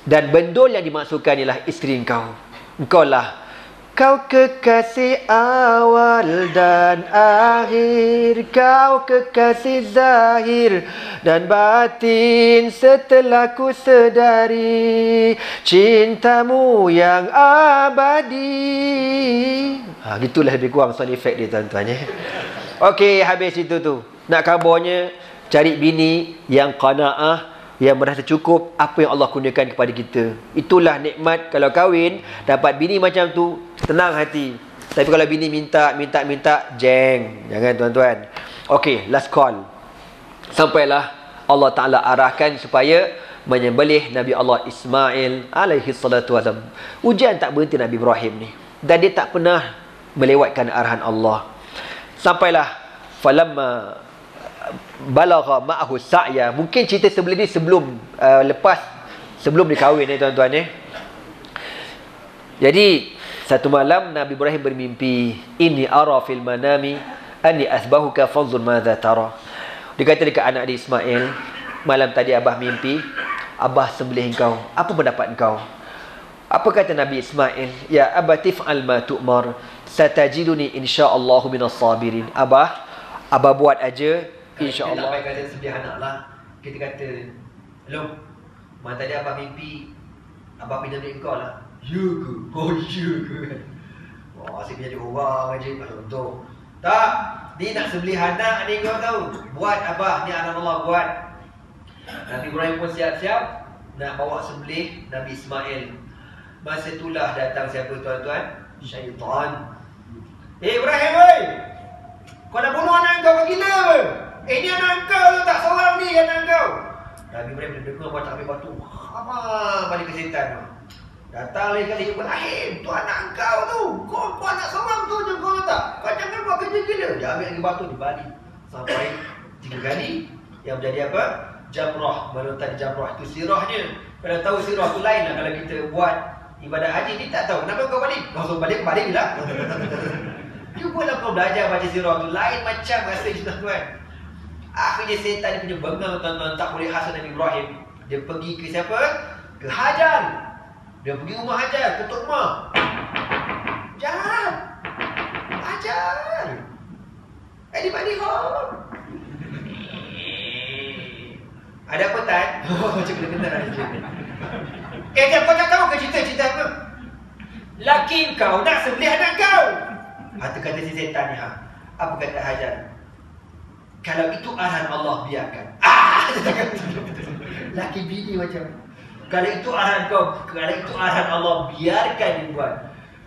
Dan bendul yang dimaksudkan ialah isteri engkau. Engkau lah, kau kekasih awal dan akhir, kau kekasih zahir dan batin, setelah ku sedari cintamu yang abadi. Gitulah lebih kurang sound effect dia tuan-tuan ya. Okey, habis itu tu. Nak kabarnya Cari bini yang qanaah, yang merasa cukup apa yang Allah kurniakan kepada kita. Itulah nikmat kalau kahwin, dapat bini macam tu, tenang hati. Tapi kalau bini minta, jeng. Jangan tuan-tuan. Okey, last call. Sampailah Allah Ta'ala arahkan supaya menyembelih Nabi Allah Ismail alaihi salatu wasallam. Ujian tak berhenti Nabi Ibrahim ni. Dan dia tak pernah melewatkan arahan Allah. Sampailah falamma balagha ma'ahu sa'ya. Mungkin cerita sebelum ni sebelum dia kahwin ni tuan-tuan ni. Jadi satu malam Nabi Ibrahim bermimpi, inni ara fil manami anni asbahuka fanzur madza tara. Dia kata dekat anak dia Ismail, malam tadi abah mimpi abah sembelih engkau, apa pendapat engkau? Apa kata Nabi Ismail? Ya abati fa'al ma tu'mar satajiduni insyaallah minas sabirin. Abah buat aja, insya-Allah. Kita kata sedih anak lah. Kita kata, "Long, malam tadi abah mimpi abah pinjam duit kau lah." Ya ke? Oh ya ke? Wah, asyik jadi orang aja betul. Tak, dia nak sembelih anak ni kau tahu. Buat abah ni anak Allah buat. Nabi Ibrahim pun siap-siap nak bawa sembelih Nabi Ismail. Masa itulah datang siapa tuan-tuan? Syaitan. Ibrahim oi, kau nak bunuh anak kau gila ke? Ni anak kau tu, tak seorang ni anak kau. Nabi Ibrahim dengar macam ambil batu. Abang balik ke setan tu. Datang lagi kali Ibrahim, tu anak kau tu. Kau anak seorang tu je kau tak? Kau jangan buat kerja gila. Dia ambil lagi batu, dia balik. Sampai 3 kali. Yang menjadi apa? Jamrah. Melontar jamrah itu sirahnya. Kalau tahu sirah tu lain lah kalau kita buat ibadat haji ni tak tahu. Kenapa kau balik? Kau suruh balik bila? Cubalah kau belajar baca sirah tu. Lain macam rasa tuan-tuan. Akhirnya setan dia punya bengang tuan-tuan. Tak boleh hasad Nabi Ibrahim. Dia pergi ke siapa? Ke Hajar. Dia pergi rumah Hajar, ketuk rumah. Jangan. Hajar. Anybody home? Ada apa Tan? Macam kena-kena ada cerita. Kau tak tahu ke cerita apa? Laki kau nak sembelih anak kau. Itu kata si setan ni. Apa kata Hajar? Kalau itu arahan Allah, biarkan. Laki bini macam, kalau itu arahan kau, kalau itu arahan Allah, biarkan dia buat.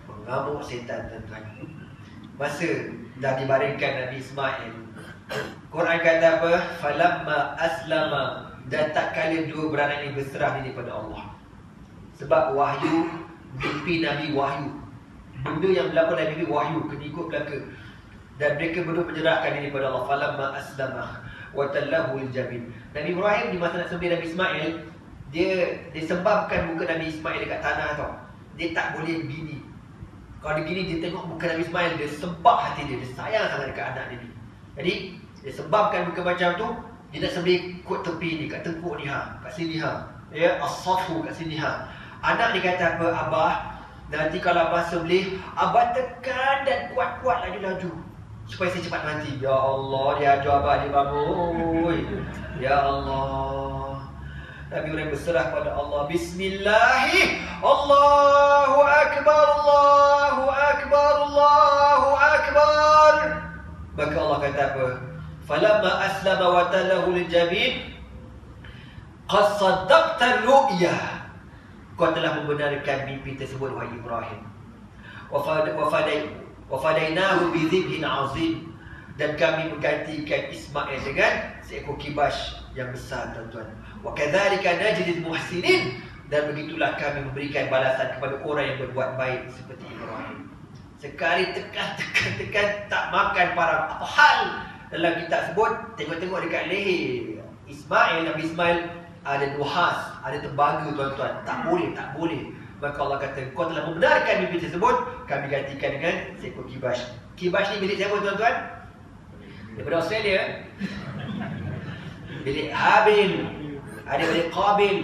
Mengamuk setan tuan-tuan. Masa dah dibaringkan Nabi Ismail, Quran kata apa? Falamma aslama. Dan tak kala dua beranak ini berserah diri pada Allah. Sebab wahyu, mimpi Nabi wahyu. Benda yang berlaku dalam mimpi wahyu, kena ikut belaka. Dan mereka berdua menyerahkan diri pada Allah. Falamma aslama wa tallahu liljabin. Nabi Ibrahim di masa nak sembelih Nabi Ismail, dia sembamkan muka Nabi Ismail dekat tanah tau. Dia tak boleh bini. Kalau dia gini, dia tengok muka Nabi Ismail, dia sembah hati dia. Dia sayang sangat dekat anak dia ni. Jadi dia sembamkan muka macam tu. Dia nak sembelih kot tepi ni, kat tengkuk ni kat sini ya, as-safu kat sini Anak dia kata apa? Abah, nanti kalau abah sembelih, abah tekan dan kuat-kuat laju-laju supaya saya cepat mati. Ya Allah, dia ajar abah dia bangun. Ya Allah. Nabi Ibrahim berserah pada Allah. Bismillahi, Allahu Akbar, Allahu Akbar, Allahu Akbar. Maka Allah kata apa? Falamma aslama wa tallahu liljabin qad saddaqta ru'ya. Kau telah membenarkan mimpi tersebut wahai Ibrahim. Wa fadainahu bi dhibhin azim. Dan kami menggantikan Ismail dengan seekor kibas yang besar tuan-tuan. Wa kadzalika najzil muhsinin. Dan begitulah kami memberikan balasan kepada orang yang berbuat baik seperti Ibrahim. Sekali tekan tak makan parang. Apa hal? Dalam kitab sebut, tengok-tengok dekat leher Ismail, Nabi Ismail ada nuhas, ada tembaga tuan-tuan. Tak boleh. Maka Allah kata, kau telah membenarkan mimpi tersebut, kami gantikan dengan seekor kibas. Kibas ni milik siapa tuan-tuan? Daripada Australia. Milik Habil. Ada milik Qabil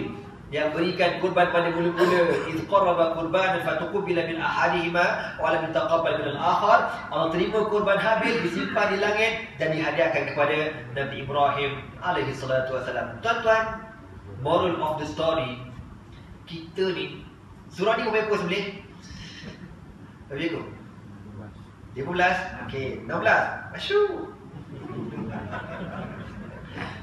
yang berikan kurban pada mula-mula. Idh qarraba qurbanan fatuqbila min ahadihima wa lam yutaqabbal min al-akhar. Allah terima kurban Habil, disimpan di langit dan dihadiahkan kepada Nabi Ibrahim alaihi salatu wasalam. Tuan-tuan, moral of the story, kita ni surah ni berapa ekor sembelih? Berapa ekor? 15. Okey, 16. Masyur.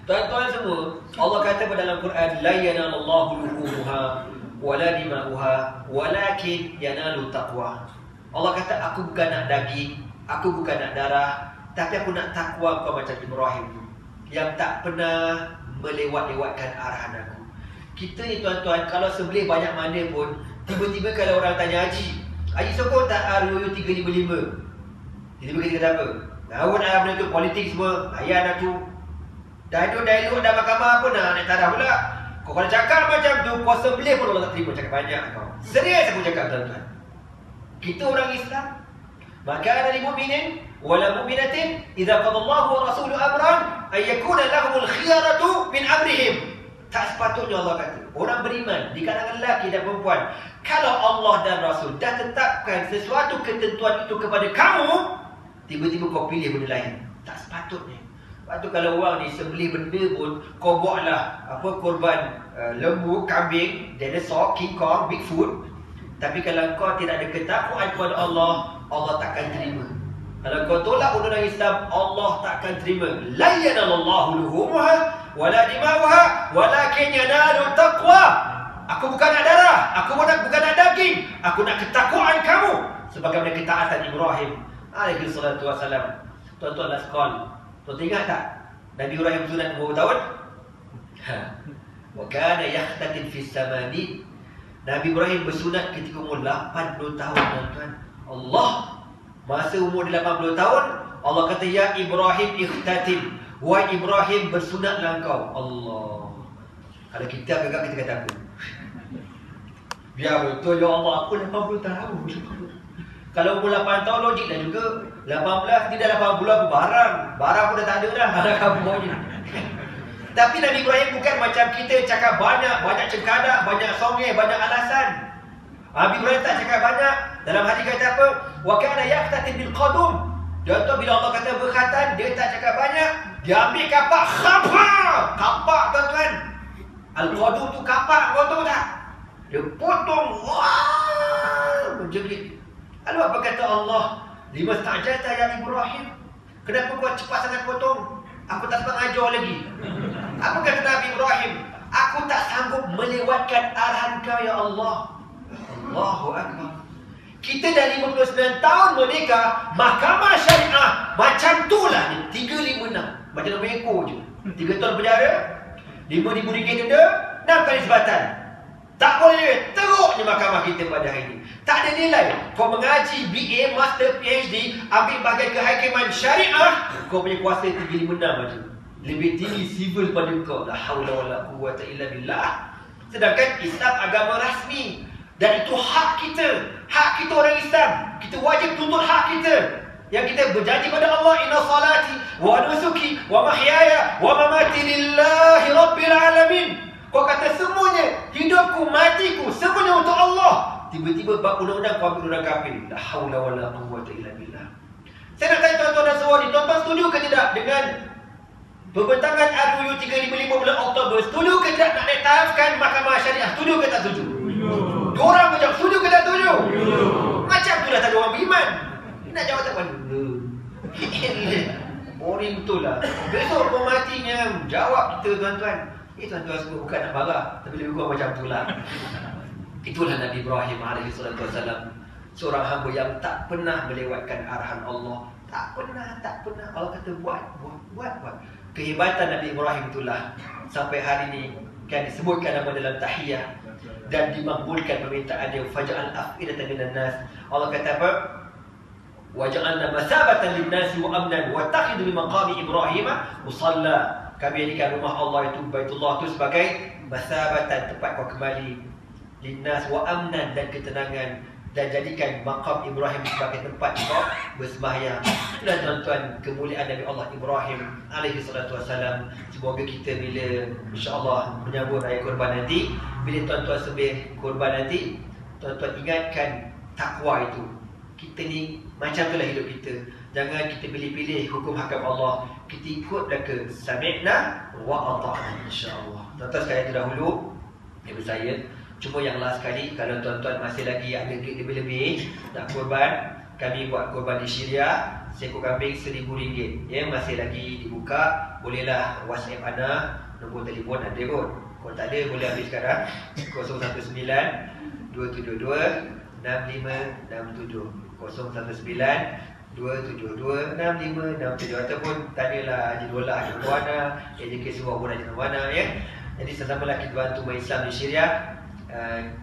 Tuan-tuan semua, Allah kata pada dalam Quran, la yanalallahu luhumuha wala dima'uha walakin yanalu taqwa. Allah kata, aku bukan nak daging, aku bukan nak darah, tapi aku nak takwa kau macam Ibrahim yang tak pernah melewat-lewatkan arahan aku. Kita ni tuan-tuan, kalau sembelih banyak mana pun, tiba-tiba kalau orang tanya Haji sokong tak RUU 355? Tiba-tiba kita kata apa? Tahu nak benda tu, politik semua, layan dah tu. Dialog dah mahkamah apa nak naik taraf pula. Kau kalau cakap macam tu, kau sembelih pun Allah tak terima, cakap banyak kau. Serius aku cakap tuan-tuan. Kita orang Islam, maka ada lil mu'minin wala mu'minatin idza qadallahu wa rasuluhu amran ay yakuna lahumul khiyaratu min amrihim. Tak sepatutnya Allah kata orang beriman di kalangan lelaki dan perempuan, kalau Allah dan Rasul dah tetapkan sesuatu ketentuan itu kepada kamu, tiba-tiba kau pilih benda lain. Tak sepatutnya. Lepas tu kalau orang ni sembelih benda pun, kau buatlah korban lembu, kambing, dinosaur, King Kong, Bigfoot. Tapi kalau kau tidak ada ketakwaan kepada Allah, Allah takkan terima. Kalau kau tolak undang-undang Islam, Allah takkan terima. La yanallahu luhumuha wala dima'uha walakin yanalu taqwa. Aku bukan nak darah, aku bukan nak daging, aku nak ketakwaan kamu sebagaimana ketaatan Ibrahim alaihi salatu wasalam. Tuan-tuan last call. Tuan ingat tak Nabi Ibrahim sunat berapa tahun? Wa kana yahtatin fi samani. Nabi Ibrahim bersunat ketika umur 80 tahun tuan-tuan. Allah masa umur 80 tahun, Allah kata ya Ibrahim ikhtatim. Wahai Ibrahim bersunatlah engkau. Allah. Kalau kita agak kita kata apa? Biar betul ya Allah, aku 80 tahun. Kalau umur 8 tahun logik dah juga. 18 dia dah 80 apa barang. Barang pun dah tak ada dah. Ada kabunya. Tapi Nabi Ibrahim bukan macam kita cakap banyak cengkadak, banyak songeh, banyak alasan. Nabi Ibrahim tak cakap banyak. Dalam hadis kata apa? Wa kana yaqtatin bil qadum. Dia tu bila Allah kata berkhatan, dia tak cakap banyak. Dia ambil kapak kapak tuan-tuan. Al-qadum tu kapak, kau tahu tak? Dia potong. Wah! Menjerit. Lalu apa kata Allah? Lima stajata ya Ibrahim. Kenapa kau cepat sangat potong? Aku tak sempat ajar lagi. Apa kata Nabi Ibrahim? Aku tak sanggup melewatkan arahan kau ya Allah. Allahu Akbar. Kita dah 59 tahun merdeka, mahkamah syariah macam tu lah ni. 356. Macam nombor ekor je. 3 tahun penjara, RM5,000 denda, 6 kali sebatan. Tak boleh teruknya mahkamah kita pada hari ini. Tak ada nilai. Kau mengaji BA, Master, PhD, ambil bahagian kehakiman syariah, kau punya kuasa 356 macam. Lebih tinggi civil pada kau. La haula wala quwwata illa billah. Sedangkan Islam agama rasmi. Dan itu hak kita. Hak kita orang Islam. Kita wajib tuntut hak kita. Yang kita berjanji pada Allah, inna salati wa nusuki wa mahyaya wa mamati lillahi rabbil alamin. Kau kata semuanya, hidupku, matiku, semuanya untuk Allah. Tiba-tiba bab undang-undang kau ambil undang kafir. La haula wala quwwata illa billah. Saya nak tanya tuan-tuan dan saudari, tuan-tuan setuju ke tidak dengan pembentangan RUU 355 bulan Oktober? Setuju ke tidak nak naik tarafkan mahkamah syariah? Setuju ke tak setuju? Diorang macam setuju ke tak setuju? Macam tu lah tak ada orang beriman. Nak jawab tak mana? Boring betul lah. Besok kau matinya jawab kita tuan-tuan. Tuan-tuan semua bukan nak marah, tapi lebih kurang macam tu lah. Itulah Nabi Ibrahim AS, seorang hamba yang tak pernah melewatkan arahan Allah. Tak pernah. Allah kata buat. Kehebatan Nabi Ibrahim itulah sampai hari ini kan disebutkan nama dalam tahiyah dan dimakbulkan permintaan dia. Faja'al af'idatan minan nas. Allah kata apa? Waja'alna masabatan lin-nasi wa amnan wa takhidhu min maqami Ibrahim musalla. Kami jadikan rumah Allah itu, Baitullah itu sebagai masabatan, tempat kau kembali, linnas wa amnan, dan ketenangan, dan jadikan maqam Ibrahim sebagai tempat kau bersembahyang. Itulah tuan-tuan kemuliaan Nabi Allah Ibrahim alaihi salatu wassalam. Semoga kita bila insya-Allah menyambut raya kurban nanti, bila tuan-tuan sembelih kurban nanti, tuan-tuan ingatkan takwa itu. Kita ni macam itulah hidup kita. Jangan kita pilih-pilih hukum hakam Allah. Kita ikut mereka. Sami'na wa ata'na, insya-Allah. Tuan-tuan sekalian terdahulu, ibu saya, cuma yang last sekali, kalau tuan-tuan masih lagi ada duit lebih-lebih nak kurban, kami buat kurban di Syria. seekor kambing RM1,000. Ya, masih lagi dibuka. Bolehlah WhatsApp ana, nombor telefon ada pun. Kalau tak ada boleh ambil sekarang 019 272 6567 019-272-6567 ataupun tanyalah Haji Dolah, Haji Puana, AJK Suruh pun Haji mana ya. Jadi sama-sama kita bantu Islam di Syria.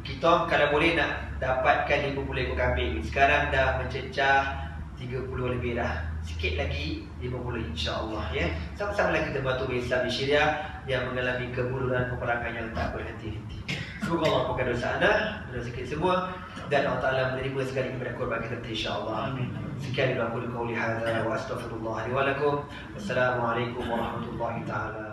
Kita kalau boleh nak dapatkan 50 ekor kambing. Sekarang dah mencecah 30 lebih dah. Sikit lagi 50 insya-Allah ya. Sama-sama kita bantu Islam di Syria yang mengalami keburukan peperangan yang tak berhenti-henti. Semoga Allah ampunkan dosa anda, dosa kita semua, dan Allah Ta'ala menerima segala ibadah korban kita insya-Allah. Amin. Sekian dulu aku qauli hadza wa astaghfirullah li wa lakum. Wassalamualaikum warahmatullahi taala